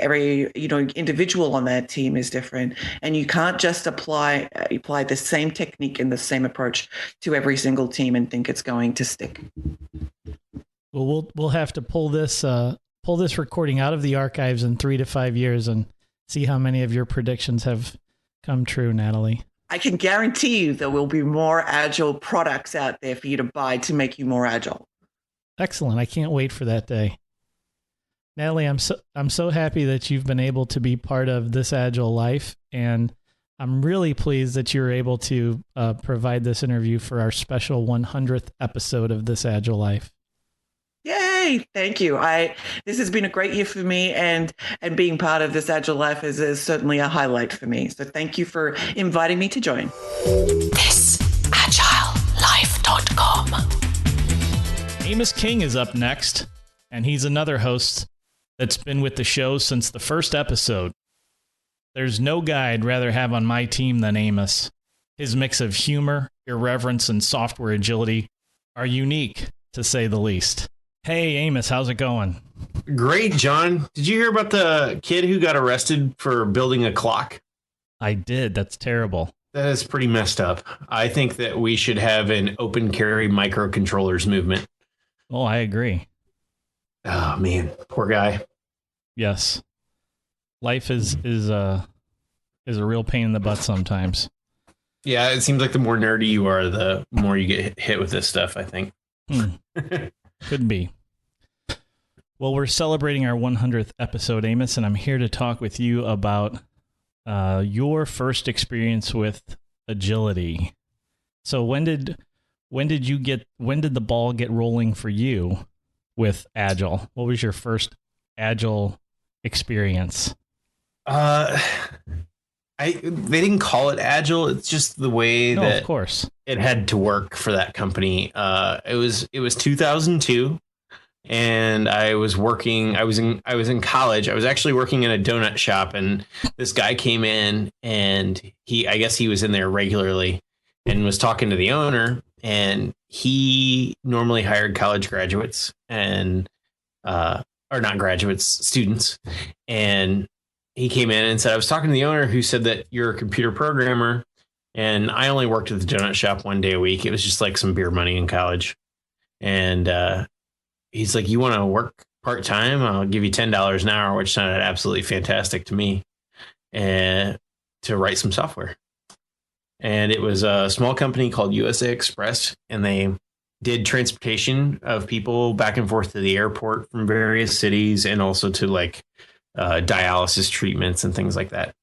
individual on that team is different, and you can't just apply the same technique and the same approach to every single team and think it's going to stick. Well, we'll have to pull this recording out of the archives in 3 to 5 years and see how many of your predictions have come true, Natalie. I can guarantee you there will be more agile products out there for you to buy to make you more agile. Excellent. I can't wait for that day. Natalie, I'm so happy that you've been able to be part of This Agile Life, and I'm really pleased that you were able to provide this interview for our special 100th episode of This Agile Life. Yay! Thank you. This has been a great year for me, and being part of This Agile Life is certainly a highlight for me. So thank you for inviting me to join. ThisAgileLife.com. Amos King is up next, and he's another host that's been with the show since the first episode. There's no guy I'd rather have on my team than Amos. His mix of humor, irreverence, and software agility are unique, to say the least. Hey, Amos, how's it going? Great, John. Did you hear about the kid who got arrested for building a clock? I did. That's terrible. That is pretty messed up. I think that we should have an open carry microcontrollers movement. Oh, I agree. Oh, man. Poor guy. Yes. Life is a real pain in the butt sometimes. Yeah, it seems like the more nerdy you are, the more you get hit with this stuff, I think. Could be. Well, we're celebrating our 100th episode, Amos, and I'm here to talk with you about your first experience with agility. So when did the ball get rolling for you with Agile? What was your first Agile experience? They didn't call it Agile. It's just the way that of course it had to work for that company. It was 2002, and I was working. I was in college. I was actually working in a donut shop, and this guy came in, and I guess he was in there regularly, and was talking to the owner. And he normally hired college graduates or not graduates, students, and he came in and said, I was talking to the owner, who said that you're a computer programmer, and I only worked at the donut shop one day a week. It was just like some beer money in college. And he's like, you want to work part-time? I'll give you $10 an hour, which sounded absolutely fantastic to me, and to write some software. And it was a small company called USA Express, and they did transportation of people back and forth to the airport from various cities, and also to like dialysis treatments and things like that.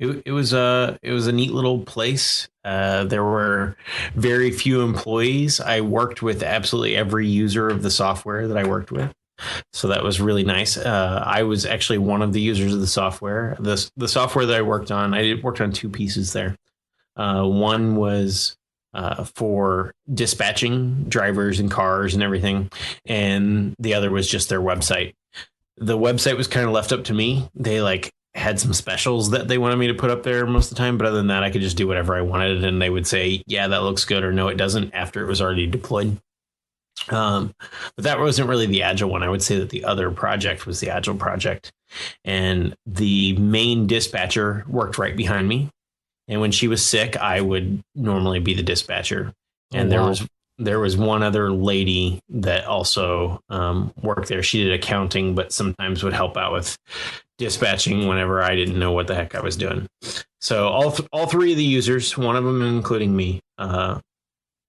It was a neat little place. There were very few employees. I worked with absolutely every user of the software that I worked with, so that was really nice. I was actually one of the users of the software. The software that I worked on, worked on two pieces there. One was for dispatching drivers and cars and everything, and the other was just their website. The website was kind of left up to me. They had some specials that they wanted me to put up there most of the time, but other than that, I could just do whatever I wanted, and they would say, yeah, that looks good, or no, it doesn't, after it was already deployed. But that wasn't really the Agile one. I would say that the other project was the Agile project, and the main dispatcher worked right behind me. And when she was sick, I would normally be the dispatcher. And there was one other lady that also worked there. She did accounting, but sometimes would help out with dispatching whenever I didn't know what the heck I was doing. So all three of the users, one of them including me,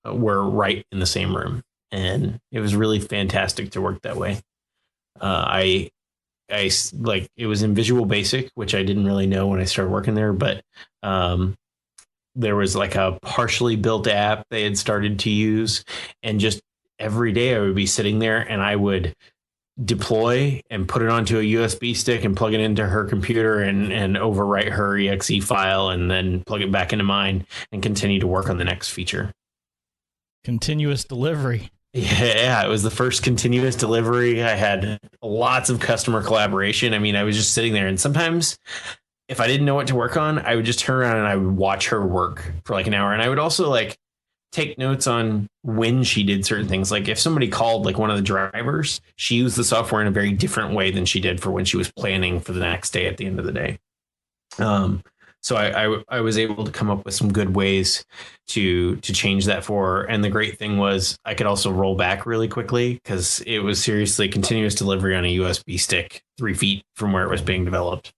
were right in the same room, and it was really fantastic to work that way. I it was in Visual Basic, which I didn't really know when I started working there, but there was like a partially built app they had started to use, and just every day I would be sitting there and I would deploy and put it onto a USB stick and plug it into her computer and overwrite her exe file, and then plug it back into mine and continue to work on the next feature. Continuous delivery. Yeah, it was the first continuous delivery. I had lots of customer collaboration. I mean, I was just sitting there, and sometimes if I didn't know what to work on, I would just turn around and I would watch her work for like an hour. And I would also take notes on when she did certain things. Like if somebody called one of the drivers, she used the software in a very different way than she did for when she was planning for the next day at the end of the day. So I was able to come up with some good ways to change that for her. And the great thing was I could also roll back really quickly, because it was seriously continuous delivery on a USB stick 3 feet from where it was being developed.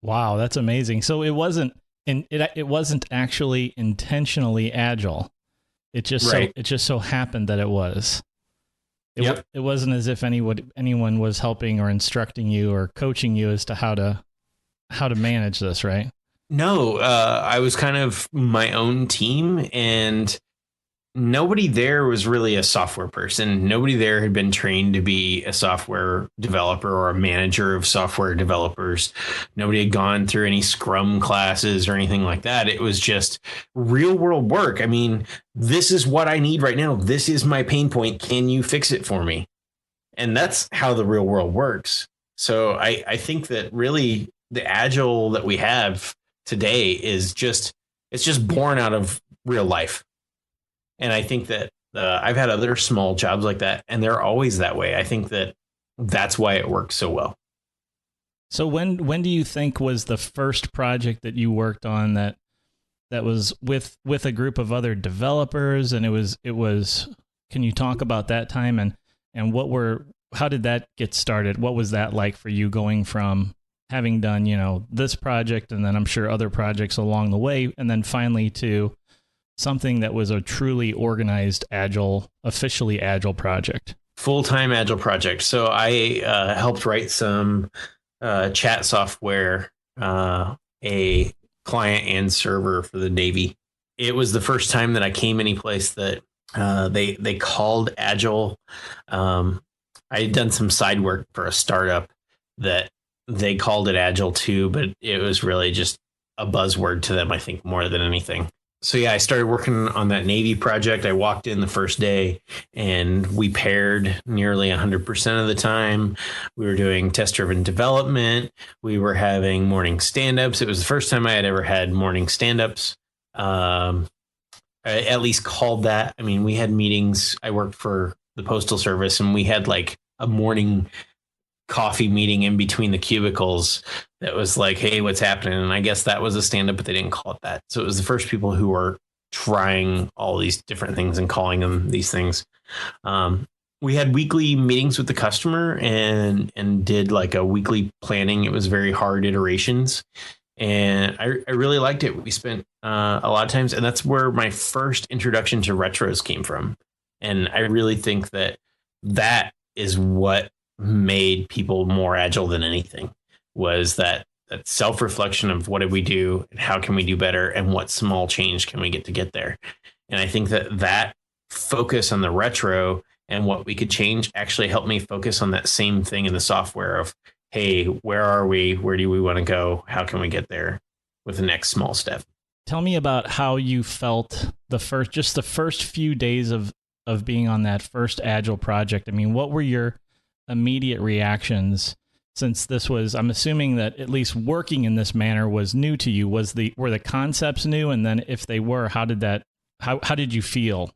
Wow, that's amazing. So it wasn't actually intentionally Agile. It just so happened that it was. It wasn't as if anyone was helping or instructing you or coaching you as to how to manage this, right? No, I was kind of my own team, and nobody there was really a software person. Nobody there had been trained to be a software developer or a manager of software developers. Nobody had gone through any Scrum classes or anything like that. It was just real world work. I mean, this is what I need right now. This is my pain point. Can you fix it for me? And that's how the real world works. So I think that really the Agile that we have today is just born out of real life. And I think that I've had other small jobs like that, and they're always that way. I think that that's why it works so well. So when do you think was the first project that you worked on that was with a group of other developers, and it was can you talk about that time and how did that get started? What was that like for you, going from having done, this project, and then I'm sure other projects along the way, and then finally to something that was a truly organized Agile, officially Agile project? Full-time Agile project. So I helped write some chat software, a client and server for the Navy. It was the first time that I came any place that they called Agile. I had done some side work for a startup that they called it Agile too, but it was really just a buzzword to them, I think, more than anything. So yeah, I started working on that Navy project. I walked in the first day and we paired nearly 100% of the time. We were doing test-driven development. We were having morning stand-ups. It was the first time I had ever had morning stand-ups. I at least called that. I mean, we had meetings. I worked for the Postal Service, and we had a morning coffee meeting in between the cubicles that was like, hey, what's happening? And I guess that was a stand-up, but they didn't call it that. So it was the first people who were trying all these different things and calling them these things. We had weekly meetings with the customer and did like a weekly planning. It was very hard iterations. And I really liked it. We spent a lot of times, and that's where my first introduction to retros came from. And I really think that is what made people more agile than anything, was that self-reflection of what did we do and how can we do better and what small change can we get there. And I think that focus on the retro and what we could change actually helped me focus on that same thing in the software of, hey, where are we? Where do we want to go? How can we get there with the next small step? Tell me about how you felt the first few days of being on that first Agile project. I mean, what were your immediate reactions, since this was, I'm assuming that at least working in this manner was new to you? Were the concepts new? And then if they were, how did you feel?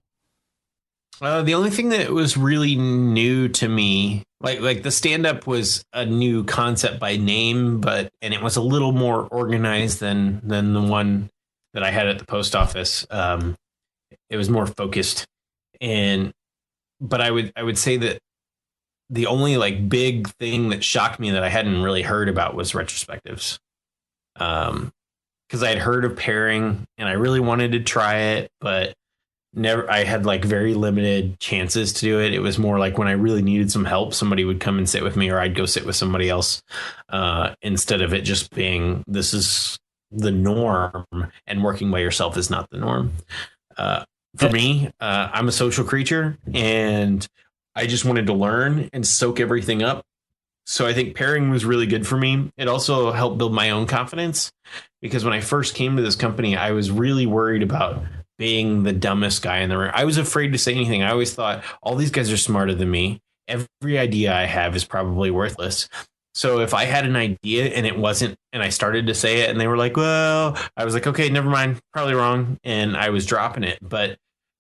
The only thing that was really new to me, like the stand-up was a new concept by name, and it was a little more organized than the one that I had at the post office. It was more focused, but I would say that the only like big thing that shocked me that I hadn't really heard about was retrospectives. Because I had heard of pairing and I really wanted to try it, but I had like very limited chances to do it. It was more like when I really needed some help, somebody would come and sit with me, or I'd go sit with somebody else, instead of it just being, this is the norm and working by yourself is not the norm. For me, I'm a social creature and I just wanted to learn and soak everything up. So I think pairing was really good for me. It also helped build my own confidence, because when I first came to this company, I was really worried about being the dumbest guy in the room. I was afraid to say anything. I always thought all these guys are smarter than me. Every idea I have is probably worthless. So if I had an idea and it wasn't, and I started to say it and they were like, well, I was like, okay, never mind, probably wrong. And I was dropping it. But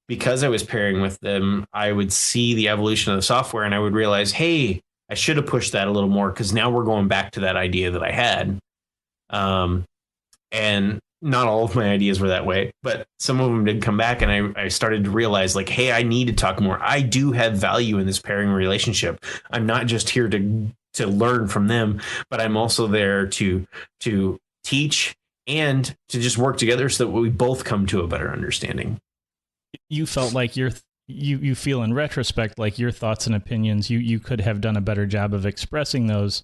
because I was pairing with them, I would see the evolution of the software and I would realize, hey, I should have pushed that a little more, because now we're going back to that idea that I had. And not all of my ideas were that way, but some of them did come back, and I started to realize, like, hey, I need to talk more. I do have value in this pairing relationship. I'm not just here to learn from them, but I'm also there to teach and to just work together so that we both come to a better understanding. You felt like you feel in retrospect like your thoughts and opinions, you could have done a better job of expressing those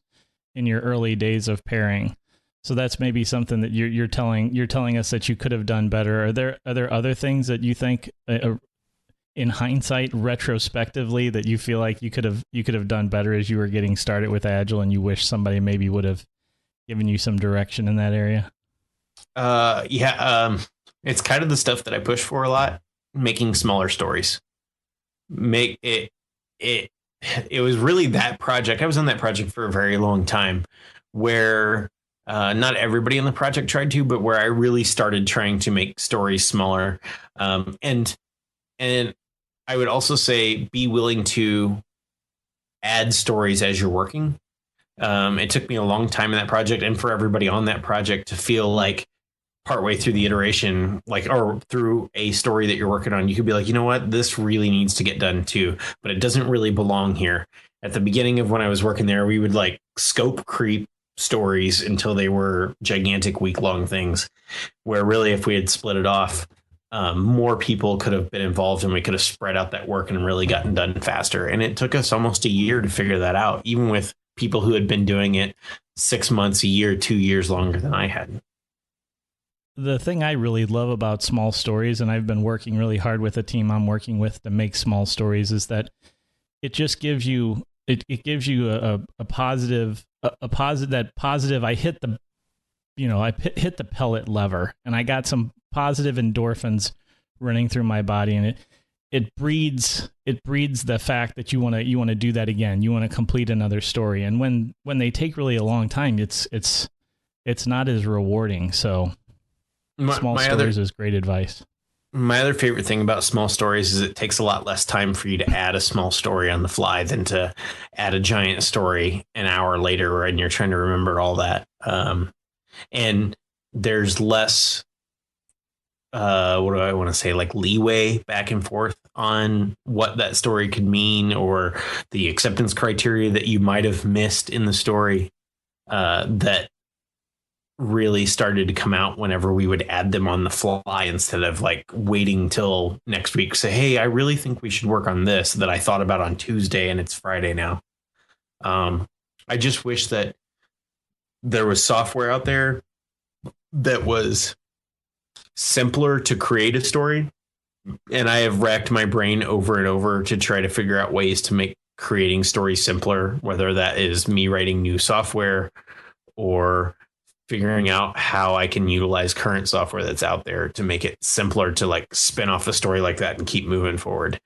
in your early days of pairing. So that's maybe something that you're telling us that you could have done better. Are there other things that you think, in hindsight, retrospectively, that you feel like you could have done better as you were getting started with Agile, and you wish somebody maybe would have given you some direction in that area? It's kind of the stuff that I push for a lot. Making smaller stories. It was really that project. I was on that project for a very long time, where not everybody on the project tried to, but where I really started trying to make stories smaller. And I would also say be willing to add stories as you're working. It took me a long time in that project, and for everybody on that project to feel like partway through the iteration, or through a story that you're working on, you could be like, you know what, this really needs to get done too, but it doesn't really belong here. At the beginning of when I was working there, we would like scope creep stories until they were gigantic week-long things, where really if we had split it off, more people could have been involved and we could have spread out that work and really gotten done faster. And it took us almost a year to figure that out, even with people who had been doing it 6 months, a year, 2 years longer than I had. The thing I really love about small stories, and I've been working really hard with a team I'm working with to make small stories, is that it just gives you a positive. I hit the pellet lever, and I got some positive endorphins running through my body, and it breeds the fact that you want to do that again. You want to complete another story, and when they take really a long time, it's not as rewarding. So small stories is great advice. My other favorite thing about small stories is it takes a lot less time for you to add a small story on the fly than to add a giant story an hour later and you're trying to remember all that. And there's less what do I want to say, like leeway back and forth on what that story could mean, or the acceptance criteria that you might have missed in the story, that really started to come out whenever we would add them on the fly, instead of like waiting till next week, say, hey, I really think we should work on this that I thought about on Tuesday and it's Friday now. I just wish that there was software out there that was simpler to create a story. And I have racked my brain over and over to try to figure out ways to make creating stories simpler, whether that is me writing new software or figuring out how I can utilize current software that's out there to make it simpler to like spin off a story like that and keep moving forward.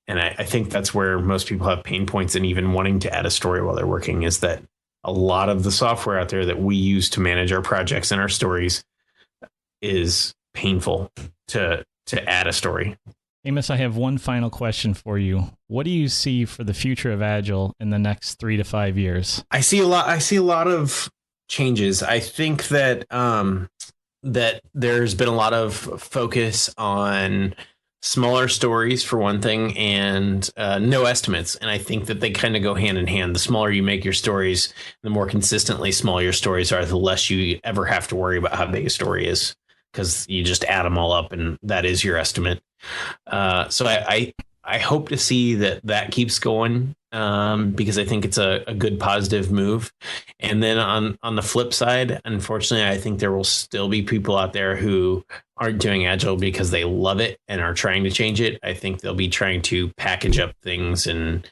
And I think that's where most people have pain points in even wanting to add a story while they're working, is that a lot of the software out there that we use to manage our projects and our stories is painful to add a story. Amos, I have one final question for you. What do you see for the future of Agile in the next 3 to 5 years? I see a lot of changes. I think that that there's been a lot of focus on smaller stories for one thing, and no estimates. And I think that they kind of go hand in hand. The smaller you make your stories, the more consistently small your stories are, the less you ever have to worry about how big a story is, because you just add them all up and that is your estimate. So I hope to see that keeps going, because I think it's a good positive move. And then on the flip side, unfortunately, I think there will still be people out there who aren't doing Agile because they love it and are trying to change it. I think they'll be trying to package up things and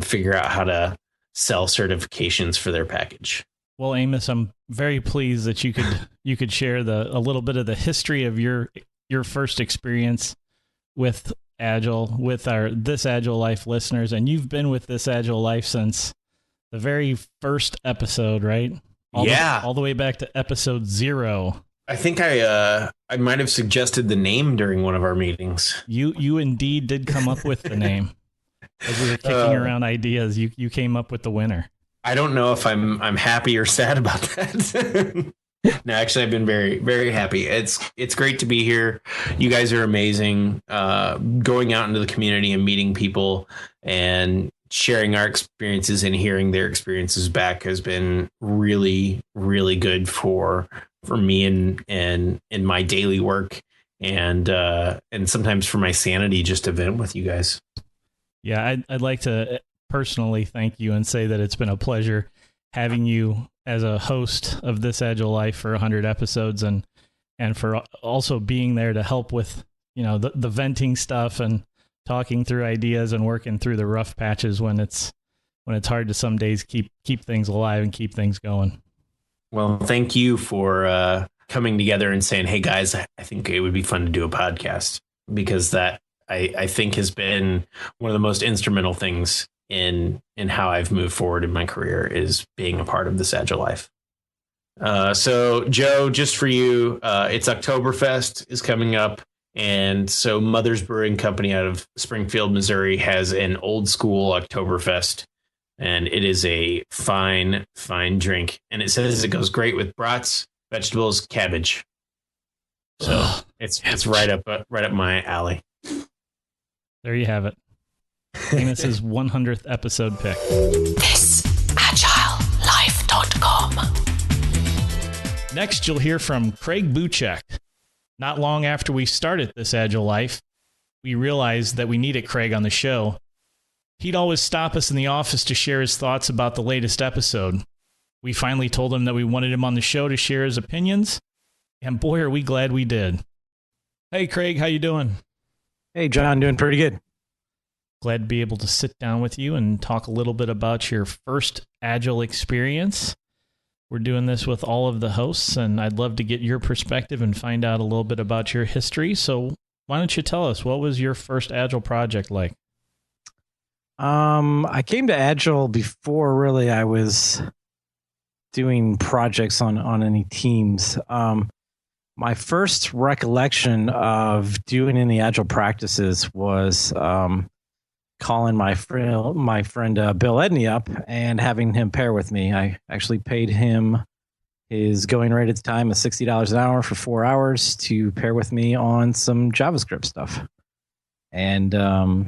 figure out how to sell certifications for their package. Well, Amos, I'm very pleased that you could share a little bit of the history of your first experience with Agile, with our This Agile Life listeners. And you've been with This Agile Life since the very first episode, right? All the way back to episode 0. I think I might have suggested the name during one of our meetings. You indeed did come up with the name. As we were kicking around ideas, you came up with the winner. I don't know if I'm happy or sad about that. No, actually, I've been very, very happy. It's great to be here. You guys are amazing. Going out into the community and meeting people and sharing our experiences and hearing their experiences back has been really, really good for me and in my daily work, and sometimes for my sanity just to vent with you guys. Yeah, I'd like to personally thank you and say that it's been a pleasure having you as a host of This Agile Life for 100 episodes, and for also being there to help with, the venting stuff and talking through ideas and working through the rough patches when it's hard to some days keep things alive and keep things going. Well, thank you for coming together and saying, hey guys, I think it would be fun to do a podcast, because that I think has been one of the most instrumental things in how I've moved forward in my career, is being a part of This Agile Life. So Joe, just for you, it's Oktoberfest is coming up. And so Mother's Brewing Company out of Springfield, Missouri has an old school Oktoberfest, and it is a fine, fine drink. And it says it goes great with brats, vegetables, cabbage. So it's right up my alley. There you have it. Amos's 100th episode pick. This AgileLife.com. Next, you'll hear from Craig Buchek. Not long after we started This Agile Life, we realized that we needed Craig on the show. He'd always stop us in the office to share his thoughts about the latest episode. We finally told him that we wanted him on the show to share his opinions, and boy, are we glad we did. Hey, Craig, how you doing? Hey, John, doing pretty good. Glad to be able to sit down with you and talk a little bit about your first Agile experience. We're doing this with all of the hosts, and I'd love to get your perspective and find out a little bit about your history. So why don't you tell us, what was your first Agile project like? I came to Agile before really I was doing projects on any teams. My first recollection of doing any Agile practices was calling my friend Bill Edney up and having him pair with me. I actually paid him his going rate at the time was $60 an hour for 4 hours to pair with me on some JavaScript stuff. And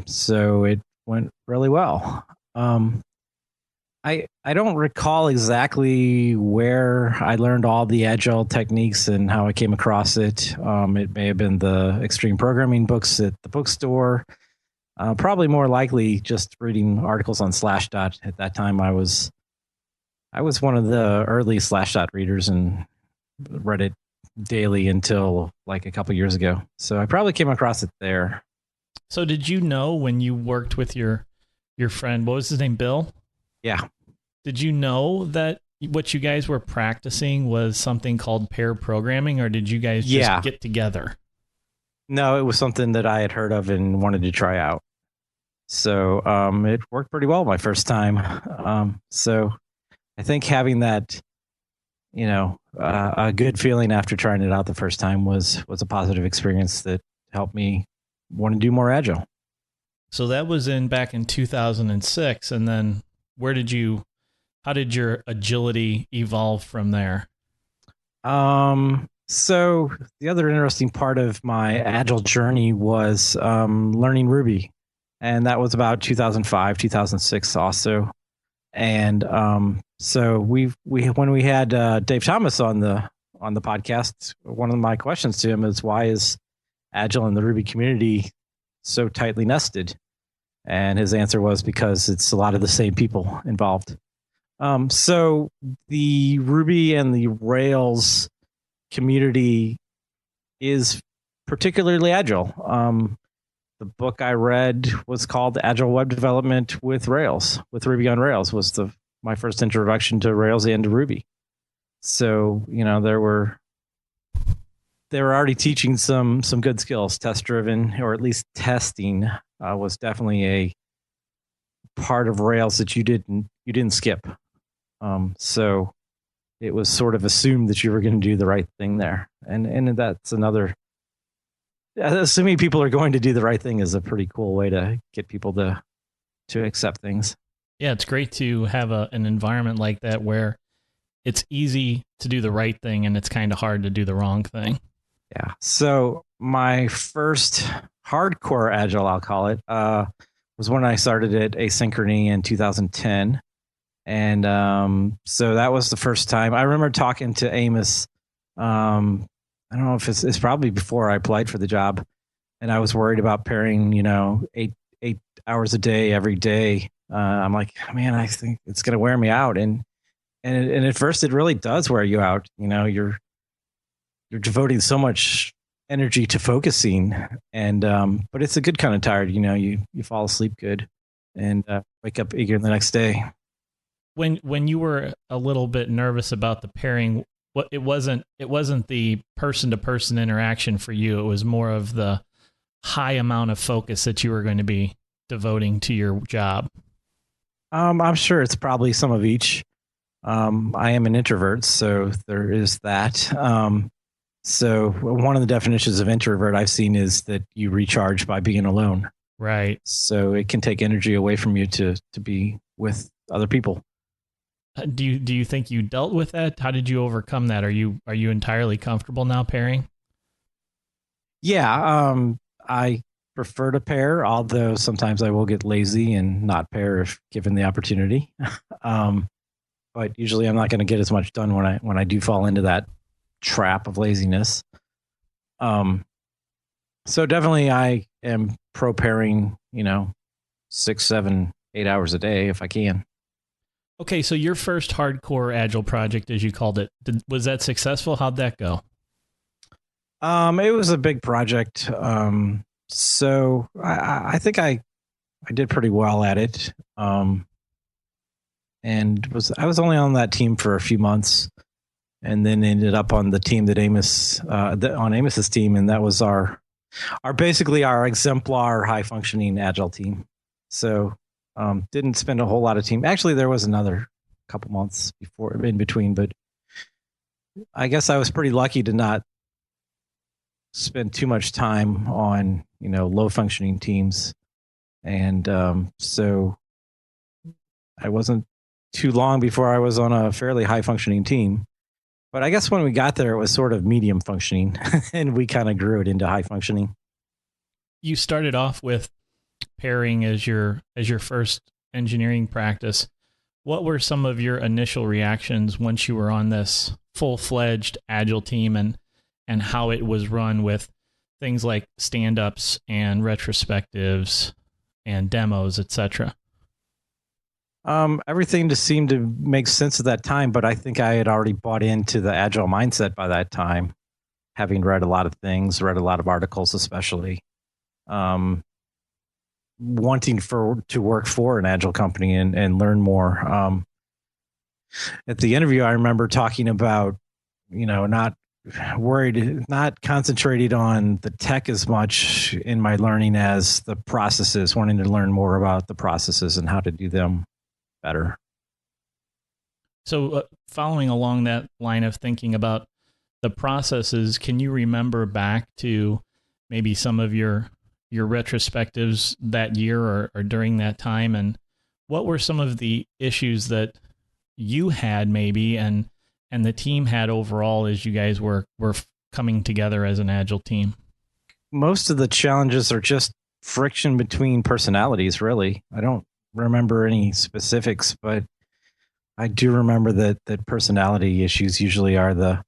so it went really well. I don't recall exactly where I learned all the Agile techniques and how I came across it. It may have been the extreme programming books at the bookstore. Probably more likely just reading articles on Slashdot. At that time, I was one of the early Slashdot readers and read it daily until like a couple years ago. So I probably came across it there. So did you know when you worked with your friend, what was his name, Bill? Yeah. Did you know that what you guys were practicing was something called pair programming, or did you guys just get together? No, it was something that I had heard of and wanted to try out. So it worked pretty well my first time. So I think having that, a good feeling after trying it out the first time was a positive experience that helped me want to do more Agile. So that was back in 2006, and then how did your agility evolve from there? So the other interesting part of my Agile journey was learning Ruby, and that was about 2005, 2006 also. And so when we had Dave Thomas on the podcast, one of my questions to him is, why is Agile and the Ruby community so tightly nested? And his answer was, because it's a lot of the same people involved. So the Ruby and the Rails community is particularly Agile. The book I read was called Agile Web Development with Rails, with Ruby on Rails, was my first introduction to Rails and to Ruby. So, they were already teaching some good skills, test driven, or at least testing was definitely a part of Rails that you didn't skip. So it was sort of assumed that you were going to do the right thing there. And that's another, assuming people are going to do the right thing is a pretty cool way to get people to accept things. Yeah, it's great to have an environment like that where it's easy to do the right thing and it's kind of hard to do the wrong thing. Yeah. So my first hardcore Agile, I'll call it, was when I started at Asynchrony in 2010. And so that was the first time. I remember talking to Amos. I don't know if it's probably before I applied for the job, and I was worried about pairing, 8 hours a day every day. I'm like, man, I think it's going to wear me out. And at first it really does wear you out. You're devoting so much energy to focusing, and but it's a good kind of tired. You fall asleep good and wake up eager the next day. When you were a little bit nervous about the pairing, it wasn't the person to person interaction for you. It was more of the high amount of focus that you were going to be devoting to your job. I'm sure it's probably some of each. I am an introvert, so there is that. So one of the definitions of introvert I've seen is that you recharge by being alone. Right. So it can take energy away from you to be with other people. Do you think you dealt with that? How did you overcome that? Are you entirely comfortable now pairing? Yeah, I prefer to pair, although sometimes I will get lazy and not pair if given the opportunity. But usually I'm not going to get as much done when I do fall into that trap of laziness. So definitely I am pro pairing, 6, 7, 8 hours a day if I can. Okay, so your first hardcore Agile project, as you called it, was that successful? How'd that go? It was a big project. So I think I did pretty well at it. And I was only on that team for a few months, and then ended up on the team that on Amos's team, and that was our basically our exemplar high functioning Agile team. So didn't spend a whole lot of time. Actually, there was another couple months in between, but I guess I was pretty lucky to not spend too much time on, low functioning teams. And so I wasn't too long before I was on a fairly high functioning team. But I guess when we got there, it was sort of medium functioning, and we kind of grew it into high functioning. You started off with pairing as your first engineering practice. What were some of your initial reactions once you were on this full-fledged Agile team, and how it was run with things like stand-ups and retrospectives and demos, etc.? Everything just seemed to make sense at that time, but I think I had already bought into the Agile mindset by that time, having read a lot of things, read a lot of articles, especially wanting to work for an Agile company and learn more. At the interview, I remember talking about, not concentrated on the tech as much in my learning as the processes, wanting to learn more about the processes and how to do them better. So following along that line of thinking about the processes, can you remember back to maybe some of your retrospectives that year or during that time, and what were some of the issues that you had maybe and the team had overall as you guys were coming together as an Agile team? Most of the challenges are just friction between personalities, really. I don't remember any specifics, but I do remember that personality issues usually are the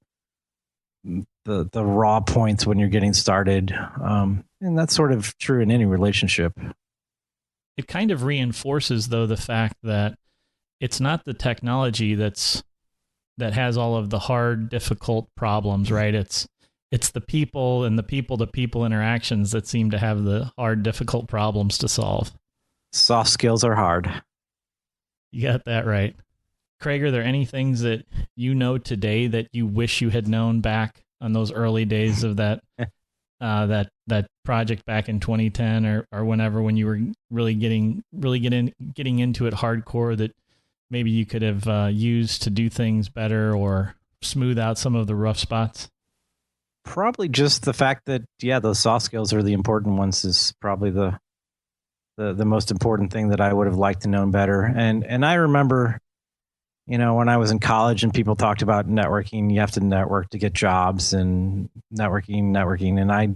raw points when you're getting started. And that's sort of true in any relationship. It kind of reinforces, though, the fact that it's not the technology that has all of the hard, difficult problems, right? It's the people and the people-to-people interactions that seem to have the hard, difficult problems to solve. Soft skills are hard. You got that right. Craig, are there any things that you know today that you wish you had known back on those early days of that that project back in 2010 or whenever, when you were really getting into it hardcore, that maybe you could have used to do things better or smooth out some of the rough spots? Probably just the fact that, those soft skills are the important ones is probably the most important thing that I would have liked to know better. And I remember, when I was in college and people talked about networking, you have to network to get jobs and networking. And I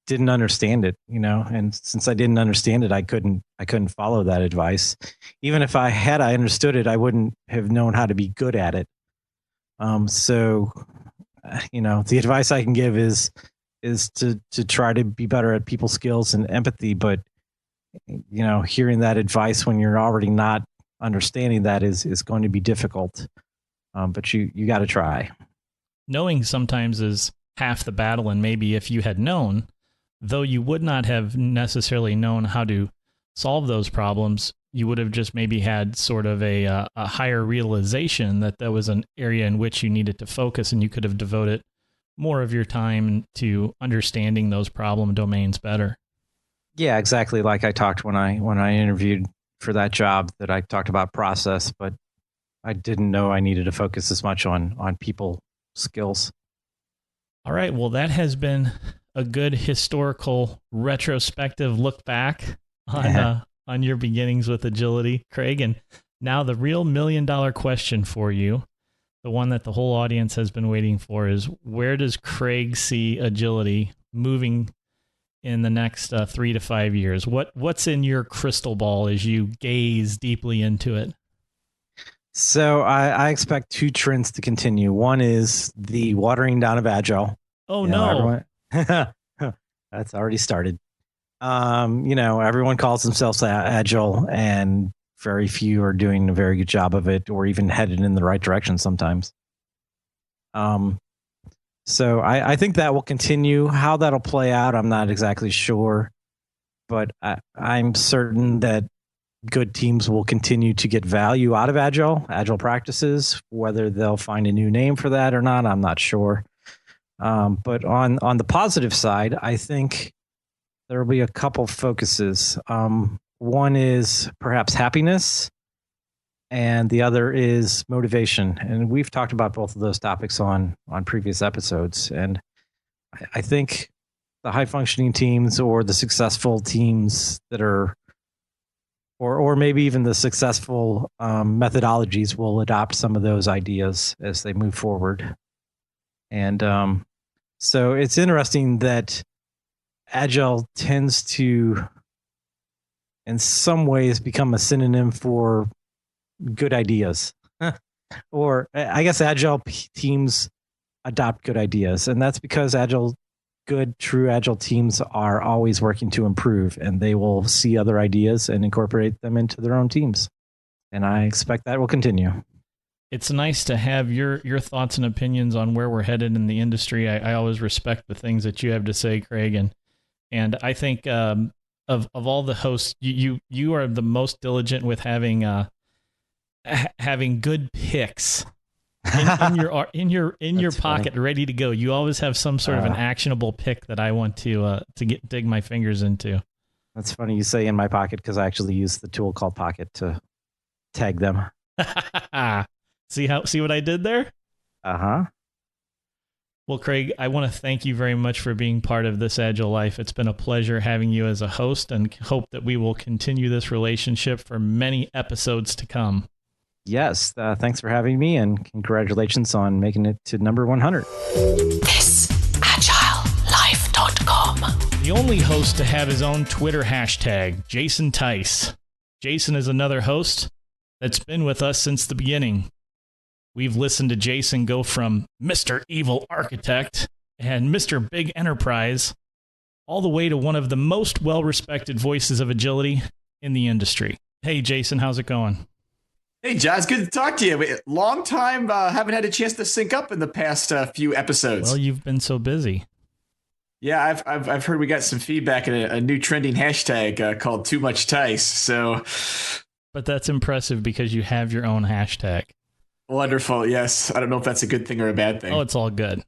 didn't understand it, and since I didn't understand it, I couldn't follow that advice. Even if I understood it, I wouldn't have known how to be good at it. So, the advice I can give is to try to be better at people skills and empathy. But, hearing that advice when you're already not understanding that is going to be difficult. But you got to try. Knowing sometimes is half the battle. And maybe if you had known, though you would not have necessarily known how to solve those problems, you would have just maybe had sort of a higher realization that there was an area in which you needed to focus, and you could have devoted more of your time to understanding those problem domains better. Yeah, exactly. Like I talked when I interviewed for that job, that I talked about process, but I didn't know I needed to focus as much on people skills. All right. Well, that has been a good historical retrospective look back on your beginnings with agility, Craig. And now the real $1 million question for you, the one that the whole audience has been waiting for, is where does Craig see agility moving in the next 3 to 5 years? What's in your crystal ball as you gaze deeply into it? So I expect two trends to continue. One is the watering down of Agile. Oh, no. That's already started. Everyone calls themselves Agile, and very few are doing a very good job of it, or even headed in the right direction sometimes. So I think that will continue. How that'll play out, I'm not exactly sure, but I'm certain that good teams will continue to get value out of Agile practices. Whether they'll find a new name for that or not, I'm not sure. But on the positive side, I think there will be a couple focuses. One is perhaps happiness, and the other is motivation. And we've talked about both of those topics on previous episodes. And I think the high functioning teams, or the successful teams that are or maybe even the successful methodologies will adopt some of those ideas as they move forward. And so it's interesting that Agile tends to, in some ways, become a synonym for good ideas. Or I guess Agile teams adopt good ideas. And that's because true Agile teams are always working to improve, and they will see other ideas and incorporate them into their own teams. And I expect that will continue. It's nice to have your thoughts and opinions on where we're headed in the industry. I always respect the things that you have to say, Craig, and I think of all the hosts, you are the most diligent with having good picks in your pocket, ready to go. You always have some sort of an actionable pick that I want to dig my fingers into. That's funny you say in my pocket, because I actually use the tool called Pocket to tag them. See what I did there? Uh-huh. Well, Craig, I want to thank you very much for being part of This Agile Life. It's been a pleasure having you as a host, and hope that we will continue this relationship for many episodes to come. Yes, thanks for having me, and congratulations on making it to number 100. ThisAgileLife.com. The only host to have his own Twitter hashtag, Jason Tice. Jason is another host that's been with us since the beginning. We've listened to Jason go from Mr. Evil Architect and Mr. Big Enterprise all the way to one of the most well-respected voices of agility in the industry. Hey, Jason, how's it going? Hey, John, it's good to talk to you. Long time, haven't had a chance to sync up in the past few episodes. Well, you've been so busy. Yeah, I've heard we got some feedback and a new trending hashtag called Too Much Tice. So, but that's impressive because you have your own hashtag. Wonderful. Yes, I don't know if that's a good thing or a bad thing. Oh, it's all good.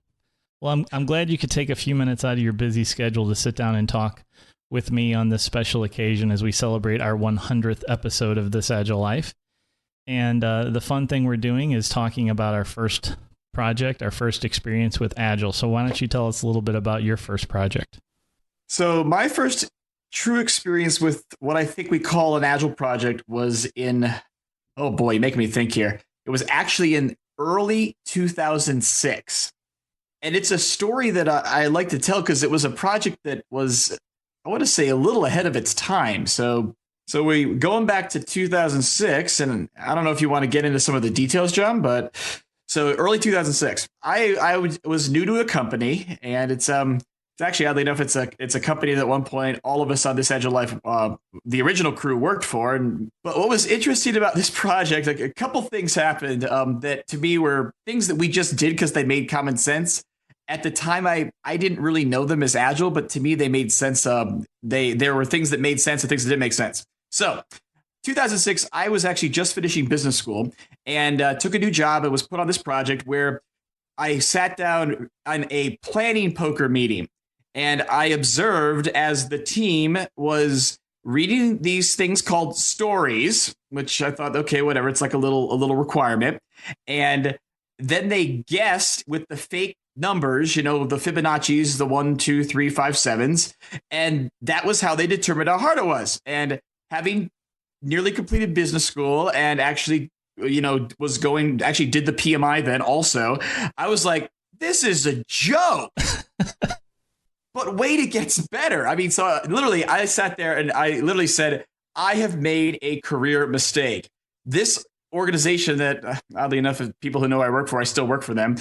Well, I'm glad you could take a few minutes out of your busy schedule to sit down and talk with me on this special occasion as we celebrate our 100th episode of This Agile Life. And the fun thing we're doing is talking about our first project, our first experience with Agile. So why don't you tell us a little bit about your first project? So my first true experience with what I think we call an Agile project was in, oh boy, you make me think here. It was actually in early 2006. And it's a story that I like to tell because it was a project that was, I want to say, a little ahead of its time. So we going back to 2006, and I don't know if you want to get into some of the details, John, but so early 2006, I was new to a company, and it's actually, oddly enough, it's a company that at one point all of us on This Agile Life, the original crew, worked for. But what was interesting about this project, like a couple things happened that to me were things that we just did because they made common sense. At the time, I didn't really know them as Agile, but to me they made sense. There were things that made sense and things that didn't make sense. So 2006, I was actually just finishing business school and took a new job and was put on this project where I sat down on a planning poker meeting. And I observed as the team was reading these things called stories, which I thought, okay, whatever, it's like a little requirement. And then they guessed with the fake numbers, the Fibonacci's, the 1, 2, 3, 5, 7s. And that was how they determined how hard it was. And having nearly completed business school and actually, did the PMI then also, I was like, this is a joke. But wait, it gets better. I mean, so literally I sat there and I literally said, I have made a career mistake. This organization that, oddly enough, people who know I work for, I still work for them.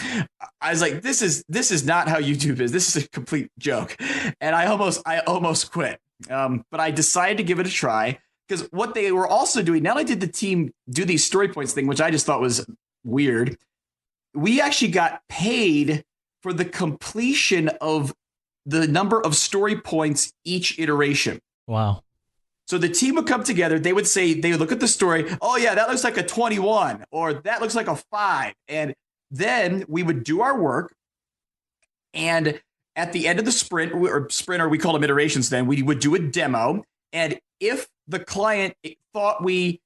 I was like, this is not how you do business. This is a complete joke. And I almost quit. But I decided to give it a try because what they were also doing, not only did the team do these story points thing, which I just thought was weird, we actually got paid for the completion of the number of story points each iteration. Wow. So the team would come together. They would look at the story. Oh, yeah, that looks like a 21 or that looks like a 5. And then we would do our work. And at the end of the sprint, or we call them iterations then, we would do a demo. And if the client thought we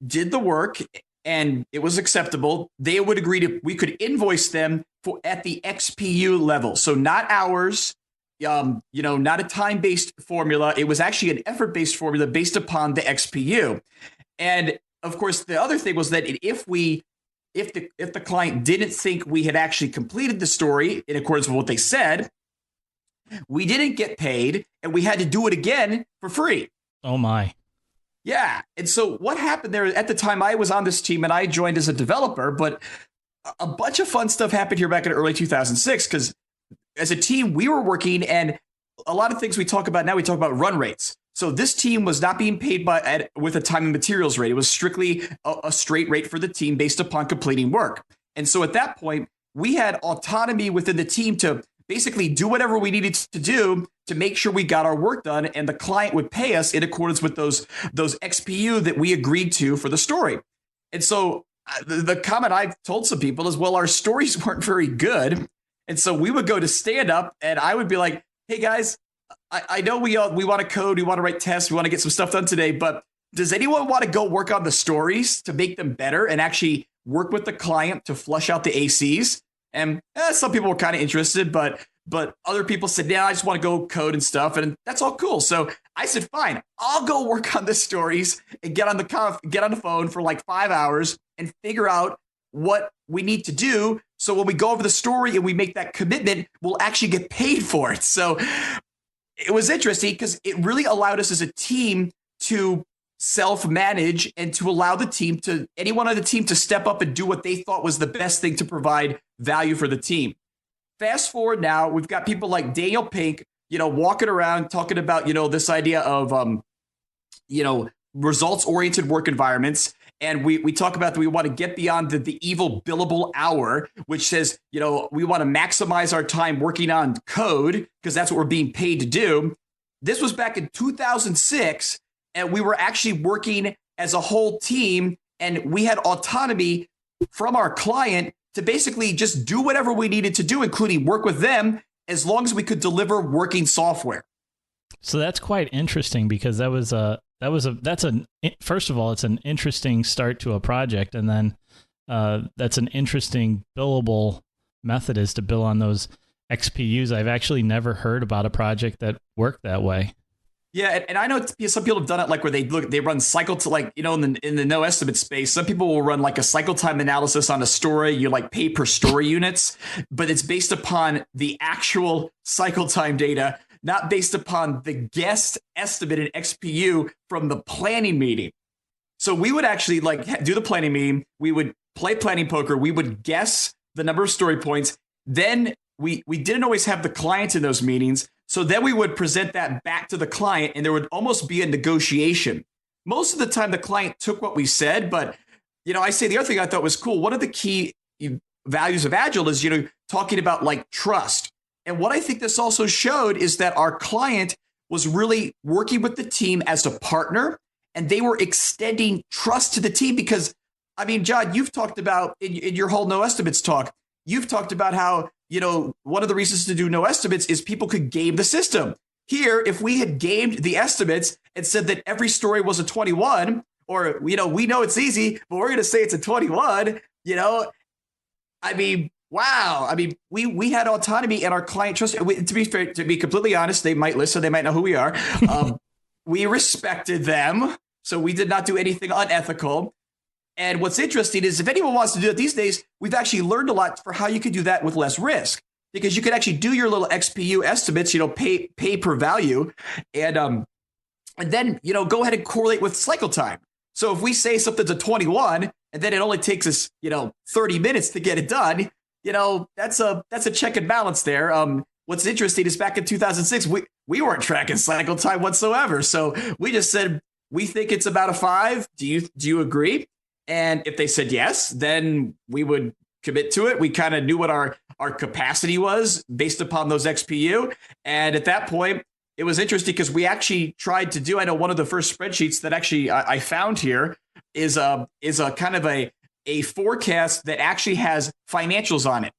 did the work and it was acceptable, they would agree we could invoice them at the XPU level. So not hours, not a time-based formula. It was actually an effort-based formula based upon the XPU. And of course, the other thing was that if the client didn't think we had actually completed the story in accordance with what they said, we didn't get paid, and we had to do it again for free. Oh my. Yeah. And so what happened there at the time, I was on this team and I joined as a developer, but a bunch of fun stuff happened here back in early 2006 because as a team, we were working, and a lot of things we talk about now, we talk about run rates. So this team was not being paid with a time and materials rate. It was strictly a straight rate for the team based upon completing work. And so at that point, we had autonomy within the team to basically do whatever we needed to do to make sure we got our work done, and the client would pay us in accordance with those XPU that we agreed to for the story. And so the comment I've told some people is, well, our stories weren't very good. And so we would go to stand up and I would be like, hey guys, I know we want to code, we want to write tests, we want to get some stuff done today, but does anyone want to go work on the stories to make them better and actually work with the client to flush out the ACs? And some people were kind of interested, but other people said, yeah, I just want to go code and stuff. And that's all cool. So I said, fine, I'll go work on the stories and get on the phone for like 5 hours and figure out what we need to do. So when we go over the story and we make that commitment, we'll actually get paid for it. So it was interesting because it really allowed us as a team to self-manage and to allow anyone on the team to step up and do what they thought was the best thing to provide value for the team. Fast forward now, we've got people like Daniel Pink, walking around talking about, this idea of, results-oriented work environments. And we talk about that we want to get beyond the evil billable hour, which says, we want to maximize our time working on code because that's what we're being paid to do. This was back in 2006, and we were actually working as a whole team, and we had autonomy from our client to basically just do whatever we needed to do, including work with them, as long as we could deliver working software. So that's quite interesting because first of all, it's an interesting start to a project. And then that's an interesting billable method is to bill on those XPUs. I've actually never heard about a project that worked that way. Yeah, and I know some people have done it like where they run cycle to in the no estimate space. Some people will run like a cycle time analysis on a story. You like pay per story units, but it's based upon the actual cycle time data, not based upon the guessed estimate in XPU from the planning meeting. So we would actually do the planning meeting. We would play planning poker. We would guess the number of story points. Then we didn't always have the clients in those meetings. So then we would present that back to the client, and there would almost be a negotiation. Most of the time, the client took what we said, but I say the other thing I thought was cool. One of the key values of Agile is talking about trust. And what I think this also showed is that our client was really working with the team as a partner, and they were extending trust to the team because, John, you've talked about in your whole no estimates talk, you've talked about how one of the reasons to do no estimates is people could game the system. Here, if we had gamed the estimates and said that every story was a 21, or, we know it's easy, but we're going to say it's a 21, wow. We had autonomy and our client trusted. To be fair, to be completely honest, they might listen. They might know who we are. We respected them. So we did not do anything unethical. And what's interesting is if anyone wants to do it these days, we've actually learned a lot for how you could do that with less risk, because you could actually do your little XPU estimates, pay per value, and then, go ahead and correlate with cycle time. So if we say something's a 21 and then it only takes us, 30 minutes to get it done, that's a check and balance there. What's interesting is back in 2006, we weren't tracking cycle time whatsoever. So we just said, we think it's about a 5. Do you agree? And if they said yes, then we would commit to it. We kind of knew what our capacity was based upon those XPU. And at that point, it was interesting because we actually tried to do, I know one of the first spreadsheets that actually I found here is a kind of a forecast that actually has financials on it.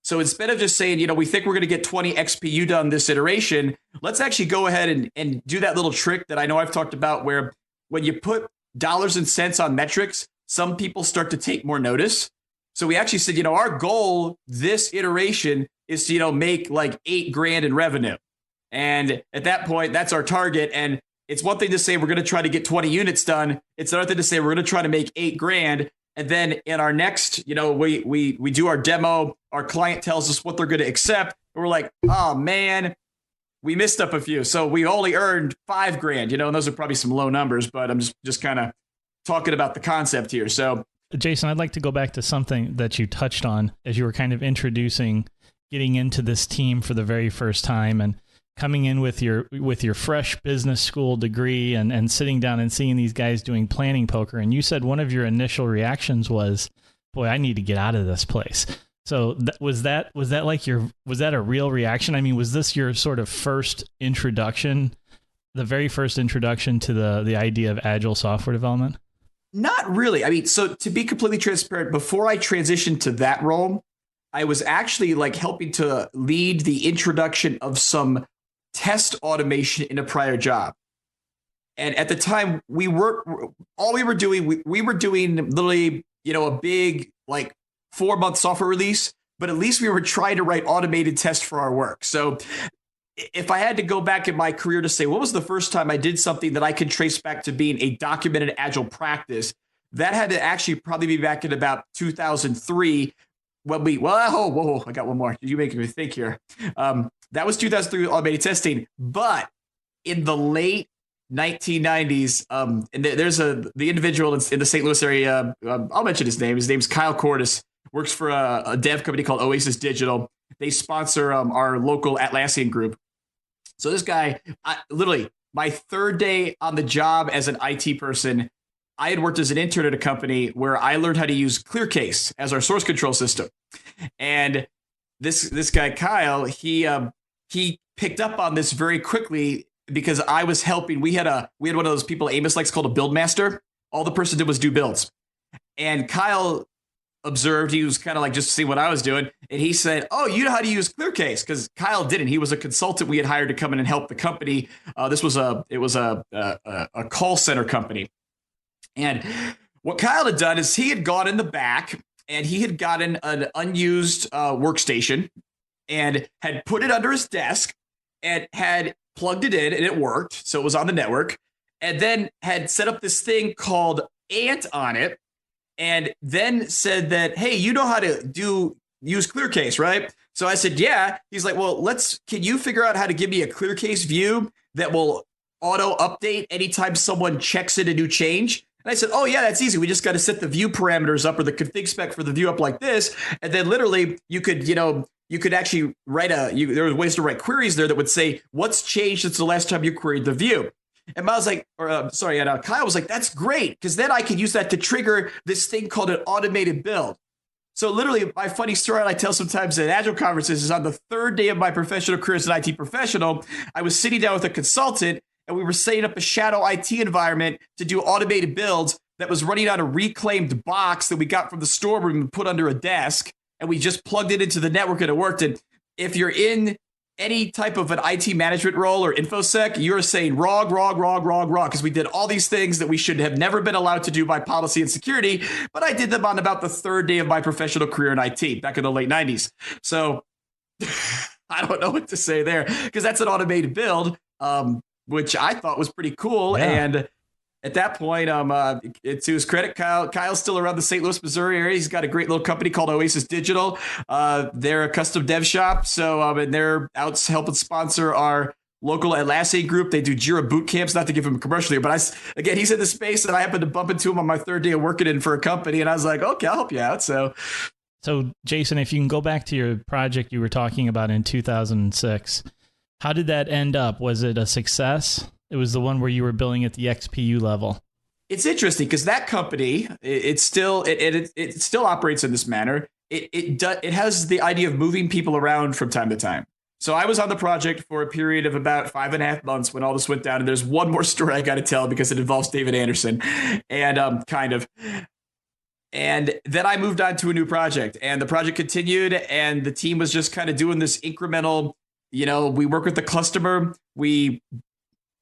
So instead of just saying, we think we're going to get 20 XPU done this iteration, let's actually go ahead and do that little trick that I know I've talked about where when you put dollars and cents on metrics, some people start to take more notice. So we actually said, our goal this iteration is to, make like $8,000 in revenue. And at that point, that's our target. And it's one thing to say we're going to try to get 20 units done. It's another thing to say we're going to try to make $8,000. And then in our next, we do our demo. Our client tells us what they're going to accept. And we're like, oh man, we missed up a few. So we only earned $5,000, and those are probably some low numbers, but I'm just kind of talking about the concept here. So Jason, I'd like to go back to something that you touched on as you were kind of introducing getting into this team for the very first time and coming in with your fresh business school degree and sitting down and seeing these guys doing planning poker. And you said one of your initial reactions was, boy, I need to get out of this place. So was that a real reaction? I mean, was this your sort of first introduction, the very first introduction to the idea of agile software development? Not really. I mean, so to be completely transparent, before I transitioned to that role, I was actually like helping to lead the introduction of some test automation in a prior job. And at the time we were doing literally, a big like 4-month software release, but at least we were trying to write automated tests for our work. So if I had to go back in my career to say, what was the first time I did something that I could trace back to being a documented agile practice, that had to actually probably be back in about 2003 when I got one more. You make me think here. That was 2003 automated testing, but in the late 1990s, and there's the individual in the St. Louis area. I'll mention his name. His name's Kyle Cordes. Works for a dev company called Oasis Digital. They sponsor our local Atlassian group. So this guy, literally, my third day on the job as an IT person, I had worked as an intern at a company where I learned how to use ClearCase as our source control system. And this guy Kyle, he picked up on this very quickly because I was helping. We had one of those people Amos likes called a build master. All the person did was do builds. And Kyle observed, he was kind of like just seeing what I was doing. And he said, oh, you know how to use ClearCase? Because Kyle didn't. He was a consultant we had hired to come in and help the company. It was a call center company. And what Kyle had done is he had gone in the back and he had gotten an unused workstation and had put it under his desk and had plugged it in and it worked. So it was on the network, and then had set up this thing called Ant on it, and then said that, hey, you know how to use ClearCase, right? So I said, yeah. He's like, well, can you figure out how to give me a ClearCase view that will auto update anytime someone checks in a new change? And I said, oh, yeah, that's easy. We just got to set the view parameters up or the config spec for the view up like this. And then literally you could actually write there were ways to write queries there that would say, what's changed since the last time you queried the view? And I was like, Kyle was like, that's great, because then I could use that to trigger this thing called an automated build. So literally, my funny story I tell sometimes at Agile conferences is on the third day of my professional career as an IT professional, I was sitting down with a consultant and we were setting up a shadow IT environment to do automated builds that was running on a reclaimed box that we got from the storeroom and put under a desk. And we just plugged it into the network and it worked. And if you're in any type of an IT management role or InfoSec, you're saying wrong, because we did all these things that we should have never been allowed to do by policy and security. But I did them on about the third day of my professional career in IT back in the late 90s. So I don't know what to say there, because that's an automated build, which I thought was pretty cool. Yeah. And at that point, to his credit, Kyle's still around the St. Louis, Missouri area. He's got a great little company called Oasis Digital. They're a custom dev shop. So, and they're out helping sponsor our local Atlassian group. They do Jira boot camps, not to give him a commercial here, but again, he's in the space and I happened to bump into him on my third day of working in for a company. And I was like, okay, I'll help you out. So Jason, if you can go back to your project you were talking about in 2006, how did that end up? Was it a success? It was the one where you were billing at the XPU level. It's interesting because that company, it still operates in this manner. It has the idea of moving people around from time to time. So I was on the project for a period of about 5.5 months when all this went down. And there's one more story I got to tell because it involves David Anderson, and And then I moved on to a new project, and the project continued, and the team was just kind of doing this incremental. We work with the customer. We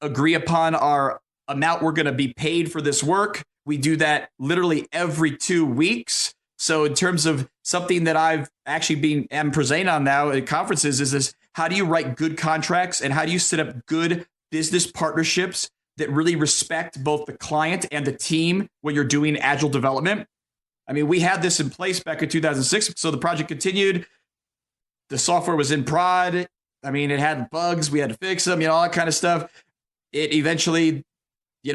agree upon our amount we're going to be paid for this work. We do that literally every 2 weeks. So in terms of something that I've actually am presenting on now at conferences is this how do you write good contracts and how do you set up good business partnerships that really respect both the client and the team when you're doing agile development. I mean, we had this in place back in 2006. So the project continued. The software was in prod. I mean, it had bugs. We had to fix them, all that kind of stuff. It eventually,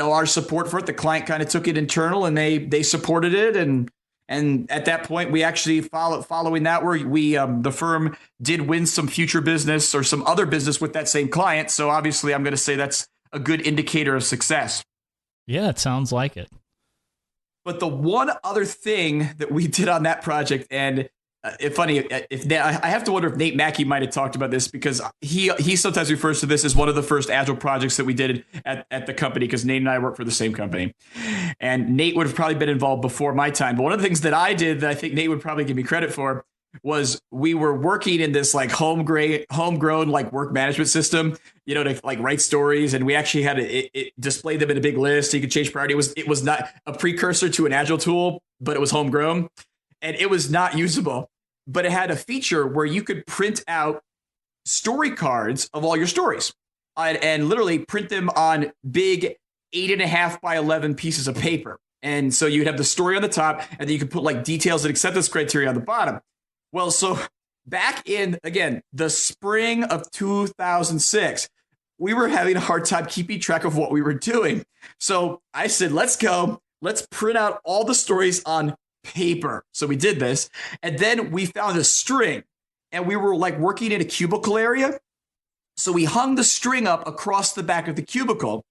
our support for it, the client kind of took it internal and they supported it. And at that point, we actually following that, the firm did win some future business or some other business with that same client. So obviously, I'm going to say that's a good indicator of success. Yeah, it sounds like it. But the one other thing that we did on that project, and it's funny, I have to wonder if Nate Mackey might have talked about this, because he sometimes refers to this as one of the first Agile projects that we did at the company, because Nate and I work for the same company. And Nate would have probably been involved before my time. But one of the things that I did that I think Nate would probably give me credit for was we were working in this like homegrown like work management system, to like write stories. And we actually had it display them in a big list. So you could change priority. It was not a precursor to an Agile tool, but it was homegrown and it was not usable. But it had a feature where you could print out story cards of all your stories and literally print them on big 8.5 by 11 pieces of paper. And so you'd have the story on the top and then you could put like details and acceptance criteria on the bottom. Well, so back in, again, the spring of 2006, we were having a hard time keeping track of what we were doing. So I said, let's print out all the stories on paper. So we did this. And then we found a string and we were like working in a cubicle area. So we hung the string up across the back of the cubicle.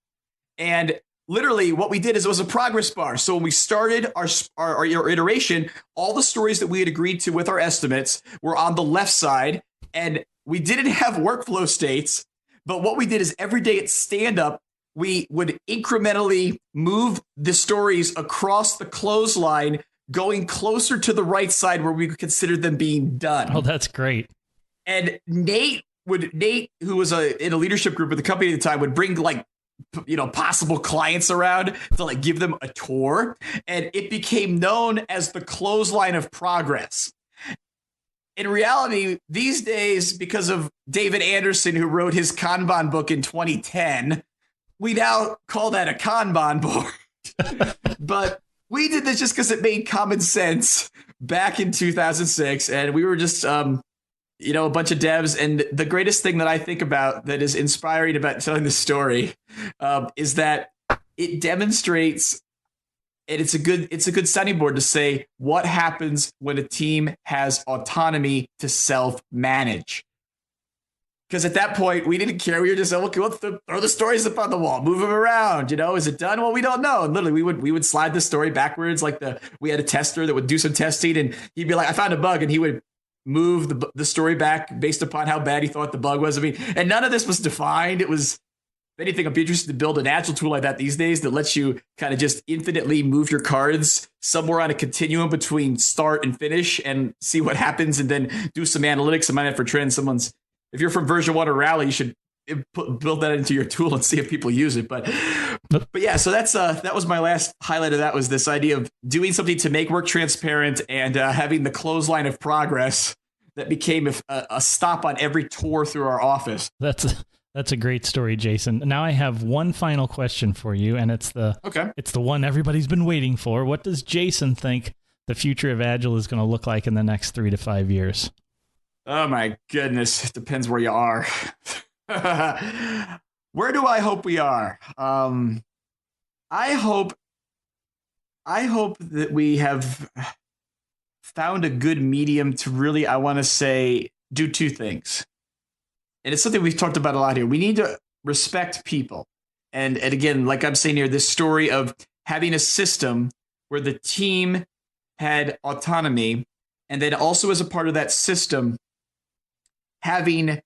And literally what we did is it was a progress bar. So when we started our iteration, all the stories that we had agreed to with our estimates were on the left side, and we didn't have workflow states. But what we did is every day at stand up, we would incrementally move the stories across the clothesline, going closer to the right side where we could consider them being done. Oh, that's great. And Nate, who was in a leadership group at the company at the time, would bring like possible clients around to like give them a tour, and it became known as the clothesline of progress. In reality, these days, because of David Anderson, who wrote his Kanban book in 2010, we now call that a Kanban board. But we did this just because it made common sense back in 2006, and we were just a bunch of devs. And the greatest thing that I think about that is inspiring about telling this story is that it demonstrates, and it's a good sounding board to say what happens when a team has autonomy to self-manage. Because at that point, we didn't care. We were just, okay, let's throw the stories up on the wall, move them around. Is it done? Well, we don't know. And literally, we would slide the story backwards. We had a tester that would do some testing, and he'd be like, I found a bug, and he would move the story back based upon how bad he thought the bug was. I mean, and none of this was defined. It was, if anything, I'd be interested to build an Agile tool like that these days that lets you kind of just infinitely move your cards somewhere on a continuum between start and finish and see what happens, and then do some analytics and mine it for trends. If you're from version 1 or Rally, you should build that into your tool and see if people use it. But yeah, so that was my last highlight of that, was this idea of doing something to make work transparent and having the clothesline of progress that became a stop on every tour through our office. That's a great story, Jason. Now I have one final question for you, and it's the one everybody's been waiting for. What does Jason think the future of Agile is going to look like in the next 3 to 5 years? Oh my goodness. It depends where you are. Where do I hope we are? I hope that we have found a good medium to really, I want to say, do two things. And it's something we've talked about a lot here. We need to respect people. And again, like I'm saying here, this story of having a system where the team had autonomy, and then also as a part of that system, having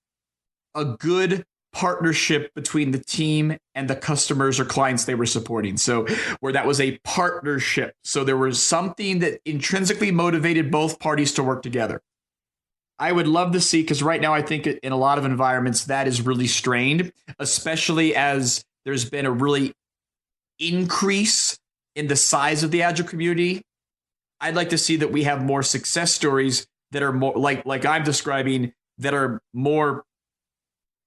a good partnership between the team and the customers or clients they were supporting. So where that was a partnership. So there was something that intrinsically motivated both parties to work together. I would love to see, because right now I think in a lot of environments that is really strained, especially as there's been a really increase in the size of the Agile community. I'd like to see that we have more success stories that are more like I'm describing, that are more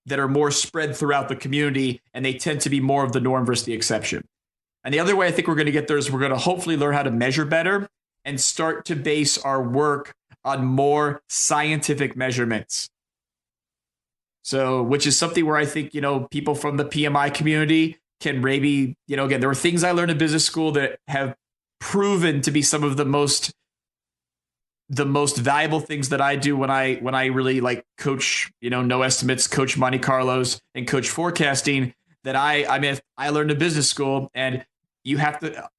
that are more spread throughout the community, and they tend to be more of the norm versus the exception. And the other way I think we're going to get there is we're going to hopefully learn how to measure better and start to base our work on more scientific measurements. So, which is something where I think, people from the PMI community can maybe, again, there were things I learned in business school that have proven to be some of the most valuable things that I do when I really like coach, no estimates, coach Monte Carlos, and coach forecasting that I learned in business school. And you have to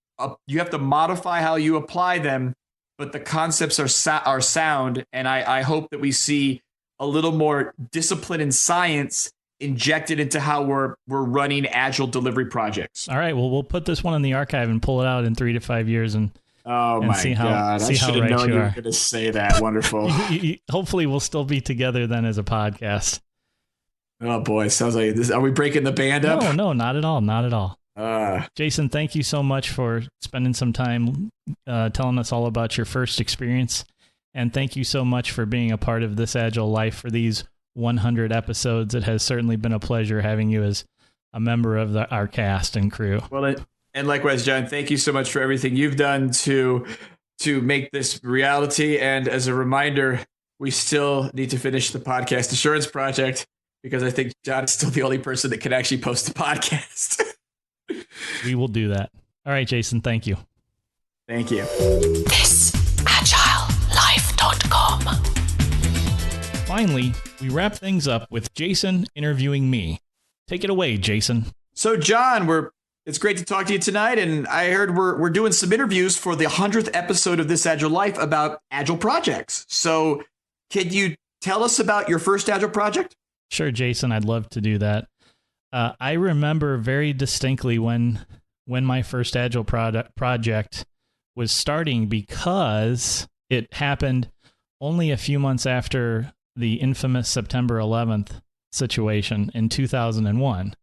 modify how you apply them, but the concepts are sound. And I hope that we see a little more discipline and science injected into how we're running agile delivery projects. All right. Well, we'll put this one in the archive and pull it out in 3 to 5 years and see how God! I should have known you were going to say that. Wonderful. Hopefully, we'll still be together then as a podcast. Oh boy, sounds like this. Are we breaking the band up? No, not at all. Not at all. Jason, thank you so much for spending some time telling us all about your first experience. And thank you so much for being a part of This Agile Life for these 100 episodes. It has certainly been a pleasure having you as a member of our cast and crew. Well, and likewise, John, thank you so much for everything you've done to make this reality. And as a reminder, we still need to finish the podcast assurance project because I think John is still the only person that can actually post a podcast. We will do that. All right, Jason, thank you. Thank you. ThisAgileLife.com. Finally, we wrap things up with Jason interviewing me. Take it away, Jason. So, John, it's great to talk to you tonight, and I heard we're doing some interviews for the 100th episode of This Agile Life about Agile projects. So, can you tell us about your first Agile project? Sure, Jason, I'd love to do that. I remember very distinctly when my first Agile project was starting because it happened only a few months after the infamous September 11th situation in 2001.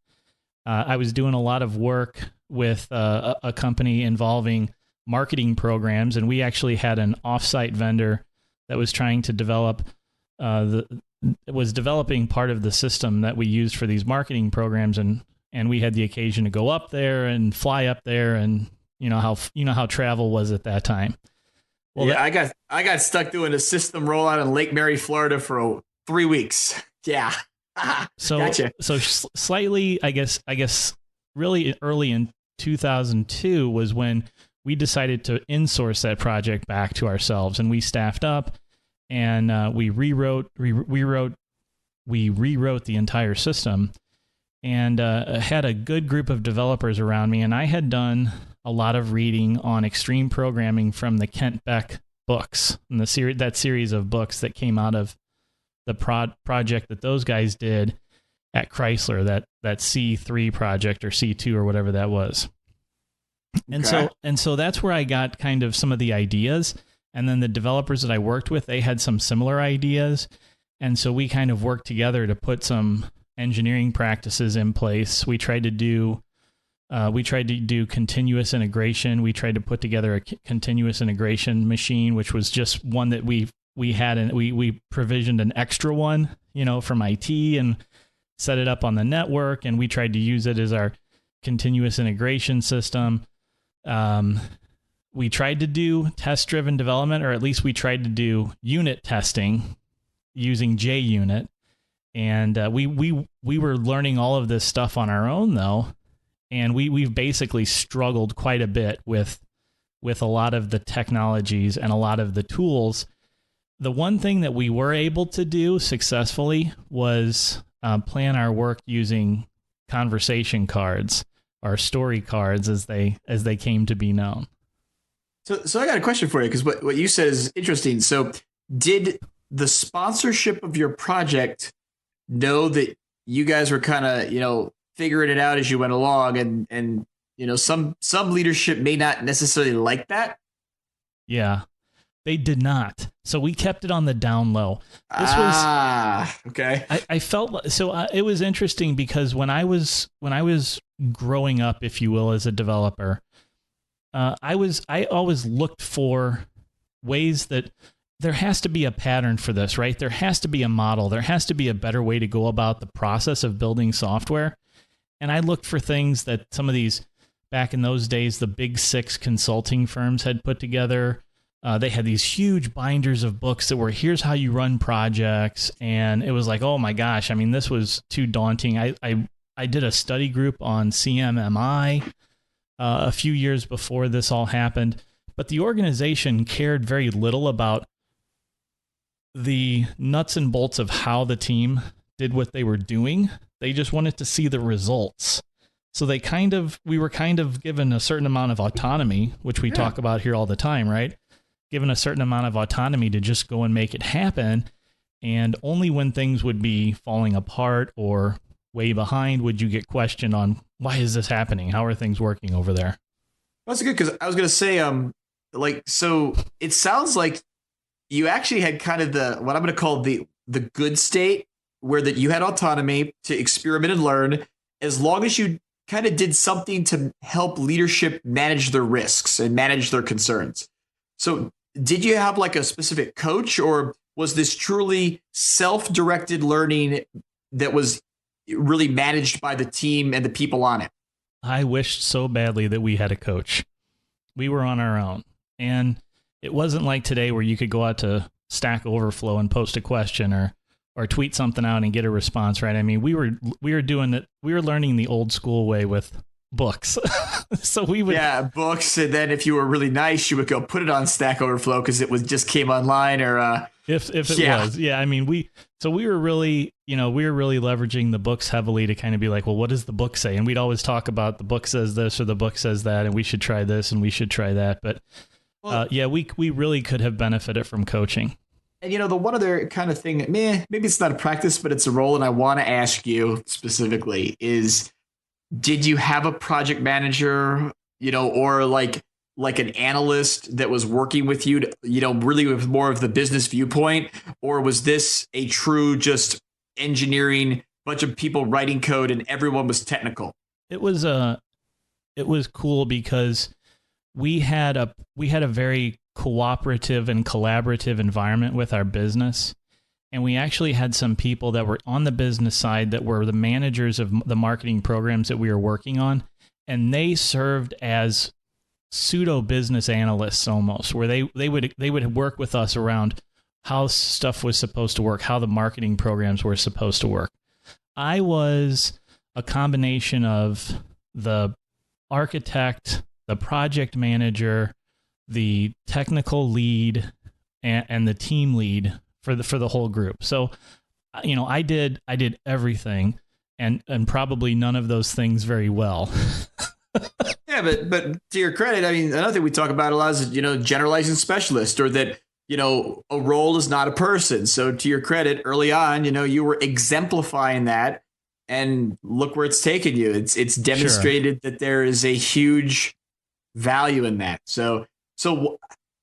I was doing a lot of work with a company involving marketing programs, and we actually had an offsite vendor that was trying to develop developing part of the system that we used for these marketing programs, and we had the occasion to go up there and fly up there, and you know how travel was at that time. Well, yeah, I got stuck doing a system rollout in Lake Mary, Florida for 3 weeks. Yeah. Gotcha. So slightly, I guess really early in 2002 was when we decided to insource that project back to ourselves, and we staffed up and we rewrote the entire system, and had a good group of developers around me. And I had done a lot of reading on extreme programming from the Kent Beck books and that series of books that came out of the project that those guys did at Chrysler, that C3 project or C2 or whatever that was. Okay. And so that's where I got kind of some of the ideas. And then the developers that I worked with, they had some similar ideas. And so we kind of worked together to put some engineering practices in place. We tried to do continuous integration. We tried to put together a continuous integration machine, which was just one that we had, and we provisioned an extra one, from IT, and set it up on the network. And we tried to use it as our continuous integration system. We tried to do test-driven development, or at least we tried to do unit testing using JUnit. And we were learning all of this stuff on our own, though. And we've basically struggled quite a bit with a lot of the technologies and a lot of the tools. The one thing that we were able to do successfully was plan our work using conversation cards, or story cards as they came to be known. So I got a question for you, because what you said is interesting. So did the sponsorship of your project know that you guys were kind of, figuring it out as you went along, and some leadership may not necessarily like that? Yeah, they did not. So we kept it on the down low. Okay. I felt so. It was interesting because when I was growing up, if you will, as a developer, I always looked for ways that there has to be a pattern for this, right? There has to be a model. There has to be a better way to go about the process of building software. And I looked for things that some of these, back in those days, the big six consulting firms had put together. They had these huge binders of books that were, here's how you run projects. And it was like, oh my gosh, I mean, this was too daunting. I did a study group on CMMI a few years before this all happened, but the organization cared very little about the nuts and bolts of how the team did what they were doing. They just wanted to see the results. So we were kind of given a certain amount of autonomy, which we talk about here all the time, right? Given a certain amount of autonomy to just go and make it happen. And only when things would be falling apart or way behind would you get questioned on, why is this happening? How are things working over there? That's good, because I was going to say, so it sounds like you actually had kind of what I'm going to call the good state, where that you had autonomy to experiment and learn, as long as you kind of did something to help leadership manage their risks and manage their concerns. So did you have like a specific coach, or was this truly self-directed learning that was really managed by the team and the people on it? I wished so badly that we had a coach. We were on our own. And it wasn't like today where you could go out to Stack Overflow and post a question or tweet something out and get a response, right? I mean, we were doing it. We were learning the old school way with books. So we would books, and then if you were really nice, you would go put it on Stack Overflow because it was just came online, or if it was. I mean, we were really leveraging the books heavily to kind of be like, well, what does the book say? And we'd always talk about the book says this or the book says that, and we should try this and we should try that. But we really could have benefited from coaching. And, the one other kind of thing, maybe it's not a practice, but it's a role, and I want to ask you specifically is, did you have a project manager, or like an analyst that was working with you, really with more of the business viewpoint? Or was this a true just engineering, bunch of people writing code and everyone was technical? It was cool because we had a very cooperative and collaborative environment with our business. And we actually had some people that were on the business side that were the managers of the marketing programs that we were working on. And they served as pseudo business analysts almost, where they would work with us around how stuff was supposed to work, how the marketing programs were supposed to work. I was a combination of the architect, the project manager, the technical lead, and the team lead for the whole group. So, I did everything, and probably none of those things very well. Yeah, but to your credit, I mean, another thing we talk about a lot is, generalizing specialist, or that, a role is not a person. So to your credit, early on, you were exemplifying that, and look where it's taken you. It's demonstrated that there is a huge value in that. So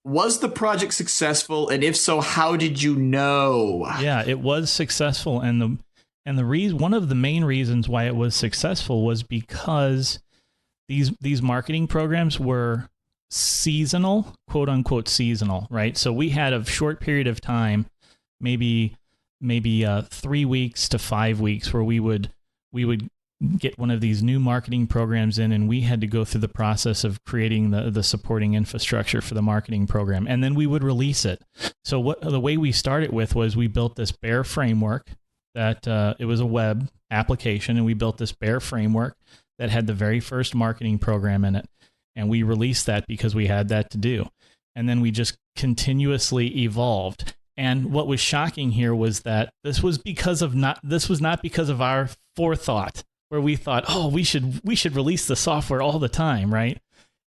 was the project successful? And if so, how did you know? Yeah, it was successful. And the reason, one of the main reasons why it was successful was because these marketing programs were seasonal, quote unquote seasonal, right? So we had a short period of time, maybe 3 weeks to 5 weeks, where we would get one of these new marketing programs in, and we had to go through the process of creating the supporting infrastructure for the marketing program, and then we would release it. So the way we started with was we built this bare framework that it was a web application, and we built this bare framework that had the very first marketing program in it, and we released that because we had that to do. And then we just continuously evolved. And what was shocking here was that this was not because of our forethought, where we thought, oh, we should release the software all the time, right?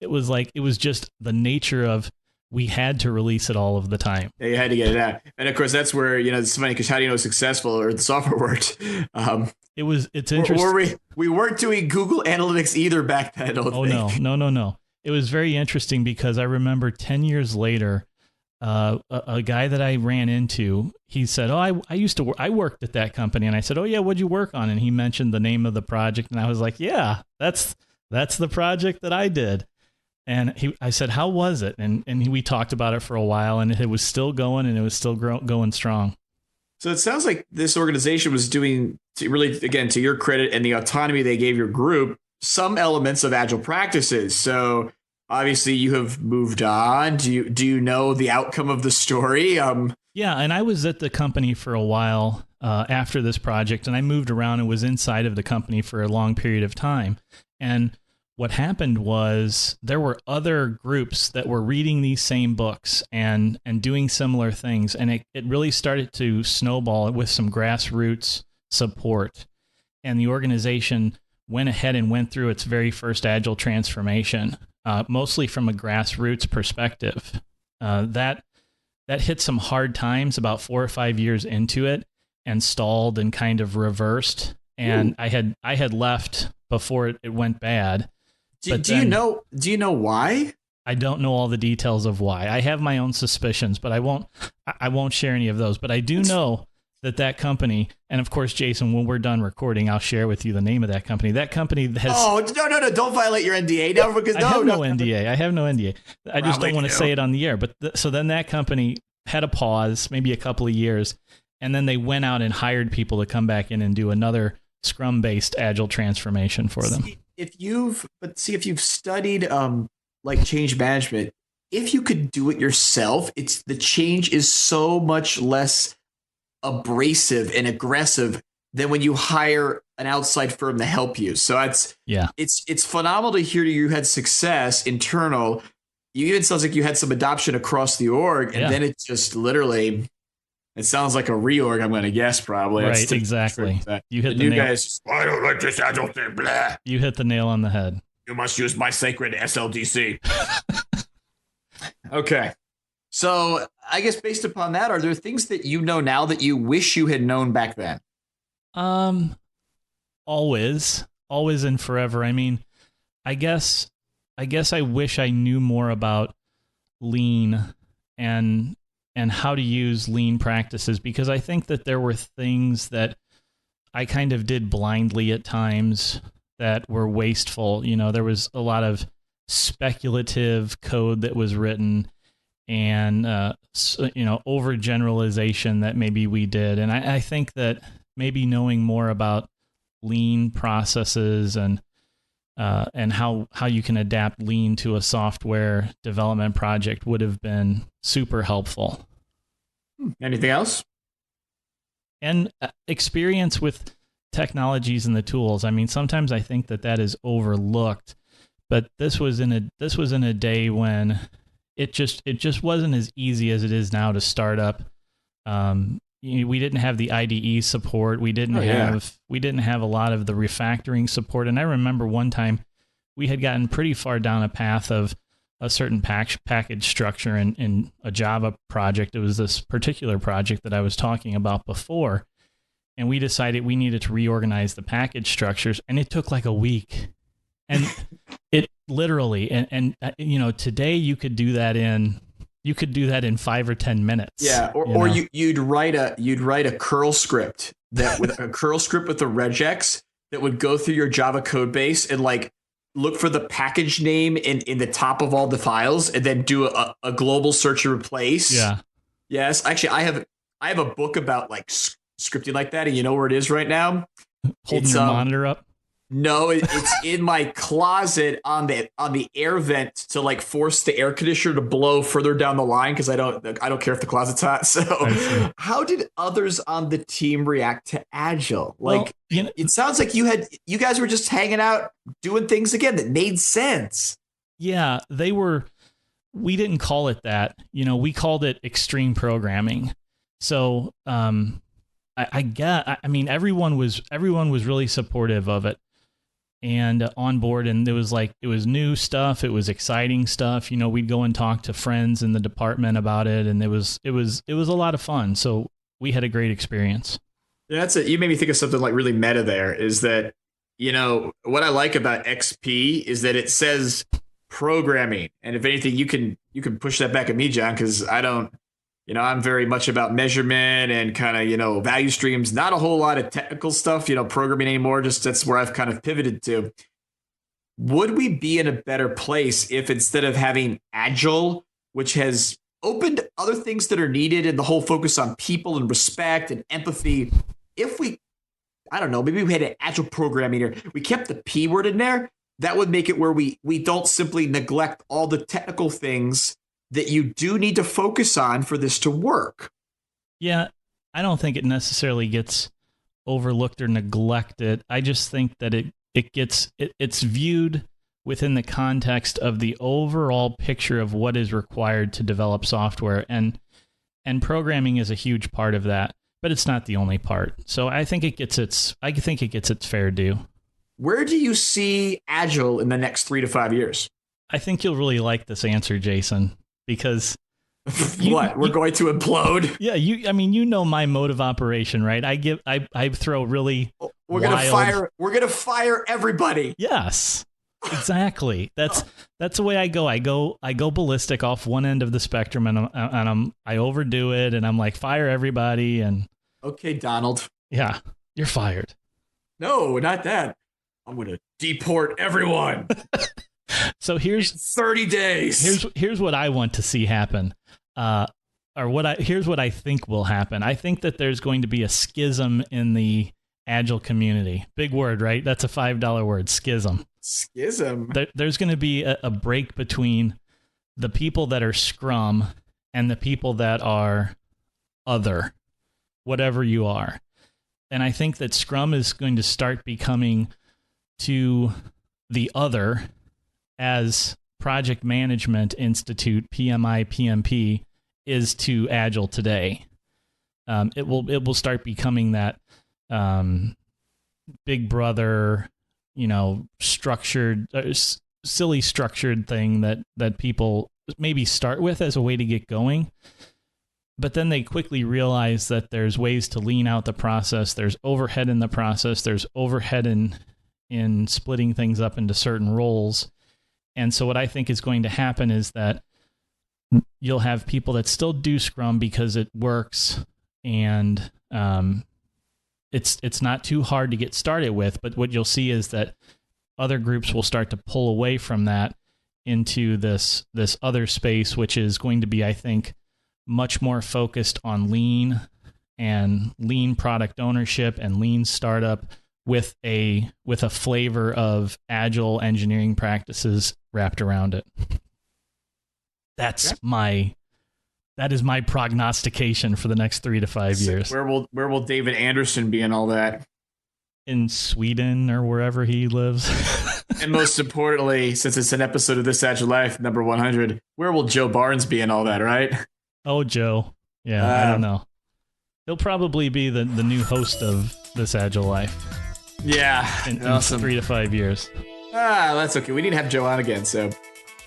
It was just the nature of, we had to release it all of the time. Yeah, you had to get it out. And of course, that's where, it's funny, because how do you know it's successful or the software worked? It's interesting. We weren't doing Google Analytics either back then, I don't think. No. It was very interesting because I remember 10 years later, a guy that I ran into, he said, oh, I worked at that company. And I said, oh yeah, what'd you work on? And he mentioned the name of the project. And I was like, yeah, that's the project that I did. And I said, how was it? And we talked about it for a while, and it was still going, and it was still going strong. So it sounds like this organization was doing, really, again, to your credit and the autonomy they gave your group, some elements of Agile practices. So obviously you have moved on. Do you know the outcome of the story? Yeah, and I was at the company for a while after this project, and I moved around and was inside of the company for a long period of time. And what happened was there were other groups that were reading these same books and doing similar things. And it really started to snowball with some grassroots support. And the organization went ahead and went through its very first Agile transformation, mostly from a grassroots perspective. That hit some hard times about 4 or 5 years into it and stalled and kind of reversed. And I had left before it went bad. Do you know why? I don't know all the details of why. I have my own suspicions, but I won't share any of those. But I do know that company, and of course, Jason, when we're done recording, I'll share with you the name of that company. That company has... Oh, no, don't violate your NDA. No, because I have no NDA. I have no NDA. I just don't want to say it on the air. But so then that company had a pause, maybe a couple of years, and then they went out and hired people to come back in and do another Scrum-based Agile transformation for them. If you've studied like change management, if you could do it yourself, the change is so much less abrasive and aggressive than when you hire an outside firm to help you. So it's phenomenal to hear you had success internal. You even sounds like you had some adoption across the org, and then it's just literally. It sounds like a reorg, I'm going to guess, probably. Right, exactly. You hit the nail. Guys, I don't like this Agile thing, blah. You hit the nail on the head. You must use my sacred SLDC. Okay. So I guess based upon that, are there things that you know now that you wish you had known back then? Always and forever. I mean, I guess I wish I knew more about lean and how to use lean practices, because I think that there were things that I kind of did blindly at times that were wasteful. You know, there was a lot of speculative code that was written and, overgeneralization that maybe we did. And I think that maybe knowing more about lean processes and how you can adapt lean to a software development project would have been super helpful. Anything else? And experience with technologies and the tools. I mean, sometimes I think that is overlooked, but this was in a day when it just wasn't as easy as it is now to start up. We didn't have the IDE support. We didn't have a lot of the refactoring support. And I remember one time we had gotten pretty far down a path of a certain package structure in a Java project. It was this particular project that I was talking about before. And we decided we needed to reorganize the package structures. And it took like a week. And it literally, and today you could do that in 5 or 10 minutes. Yeah, you'd write a curl script with a curl script with the regex that would go through your Java code base and like look for the package name in the top of all the files, and then do a global search and replace. Yeah. Yes, actually, I have a book about like scripting like that, and you know where it is right now? Holding your monitor up. No, it's in my closet on the air vent to like force the air conditioner to blow further down the line, because I don't care if the closet's hot. So how did others on the team react to Agile? Like, it sounds like you guys were just hanging out doing things again that made sense. Yeah, we didn't call it that. We called it extreme programming. So everyone was really supportive of it and on board, and it was new stuff, it was exciting stuff. We'd go and talk to friends in the department about it, and it was a lot of fun. So we had a great experience. Yeah, that's it. You made me think of something like really meta there, is that, what I like about XP is that it says programming. And if anything, you can push that back at me, John, because I don't, I'm very much about measurement and kind of, value streams, not a whole lot of technical stuff, programming anymore. Just that's where I've kind of pivoted to. would we be in a better place if instead of having Agile, which has opened other things that are needed and the whole focus on people and respect and empathy, if we, I don't know, maybe we had an Agile programming here, we kept the P word in there, that would make it where we don't simply neglect all the technical things that you do need to focus on for this to work. Yeah, I don't think it necessarily gets overlooked or neglected. I just think that it's viewed within the context of the overall picture of what is required to develop software, and programming is a huge part of that, but it's not the only part. So I think it gets its fair due. Where do you see Agile in the next 3 to 5 years? I think you'll really like this answer, Jason, because we're going to implode. Yeah, you know my mode of operation, right? I throw really we're gonna fire everybody. Yes. Exactly. That's the way I go. I go ballistic off one end of the spectrum, and I overdo it, and I'm like, fire everybody. And okay, Donald. Yeah, you're fired. No, not that. I'm gonna deport everyone. So here's 30 days. Here's what I want to see happen. Here's what I think will happen. I think that there's going to be a schism in the Agile community. Big word, right? That's a $5 word, schism. Schism. There's going to be a break between the people that are Scrum and the people that are other, whatever you are. And I think that Scrum is going to start becoming to the other as Project Management Institute, PMI, PMP, is to Agile today. It will start becoming that big brother, structured, silly structured thing that people maybe start with as a way to get going. But then they quickly realize that there's ways to lean out the process. There's overhead in the process. There's overhead in splitting things up into certain roles. And so what I think is going to happen is that you'll have people that still do Scrum because it works, and it's not too hard to get started with. But what you'll see is that other groups will start to pull away from that into this other space, which is going to be, I think, much more focused on lean and lean product ownership and lean startup with a flavor of Agile engineering practices wrapped around it. That is my prognostication for the next 3 to 5 years. Where will David Anderson be in all that? In Sweden or wherever he lives. And most importantly, since it's an episode of This Agile Life, number 100, where will Joe Barnes be in all that, right? Oh, Joe. Yeah, I don't know. He'll probably be the new host of This Agile Life. Yeah, awesome. 3 to 5 years. That's okay. We need to have Joe on again, so.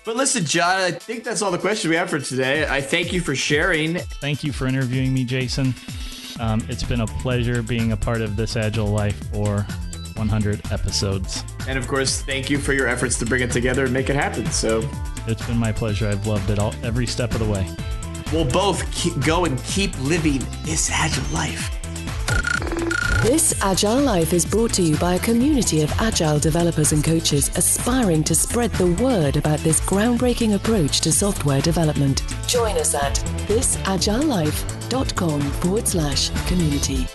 But listen, John, I think that's all the questions we have for today. I thank you for sharing. Thank you for interviewing me, Jason. It's been a pleasure being a part of This Agile Life for 100 episodes. And of course, thank you for your efforts to bring it together and make it happen. So it's been my pleasure. I've loved it every step of the way. We'll both go and keep living this Agile life. This Agile Life is brought to you by a community of Agile developers and coaches aspiring to spread the word about this groundbreaking approach to software development. Join us at thisagilelife.com/community.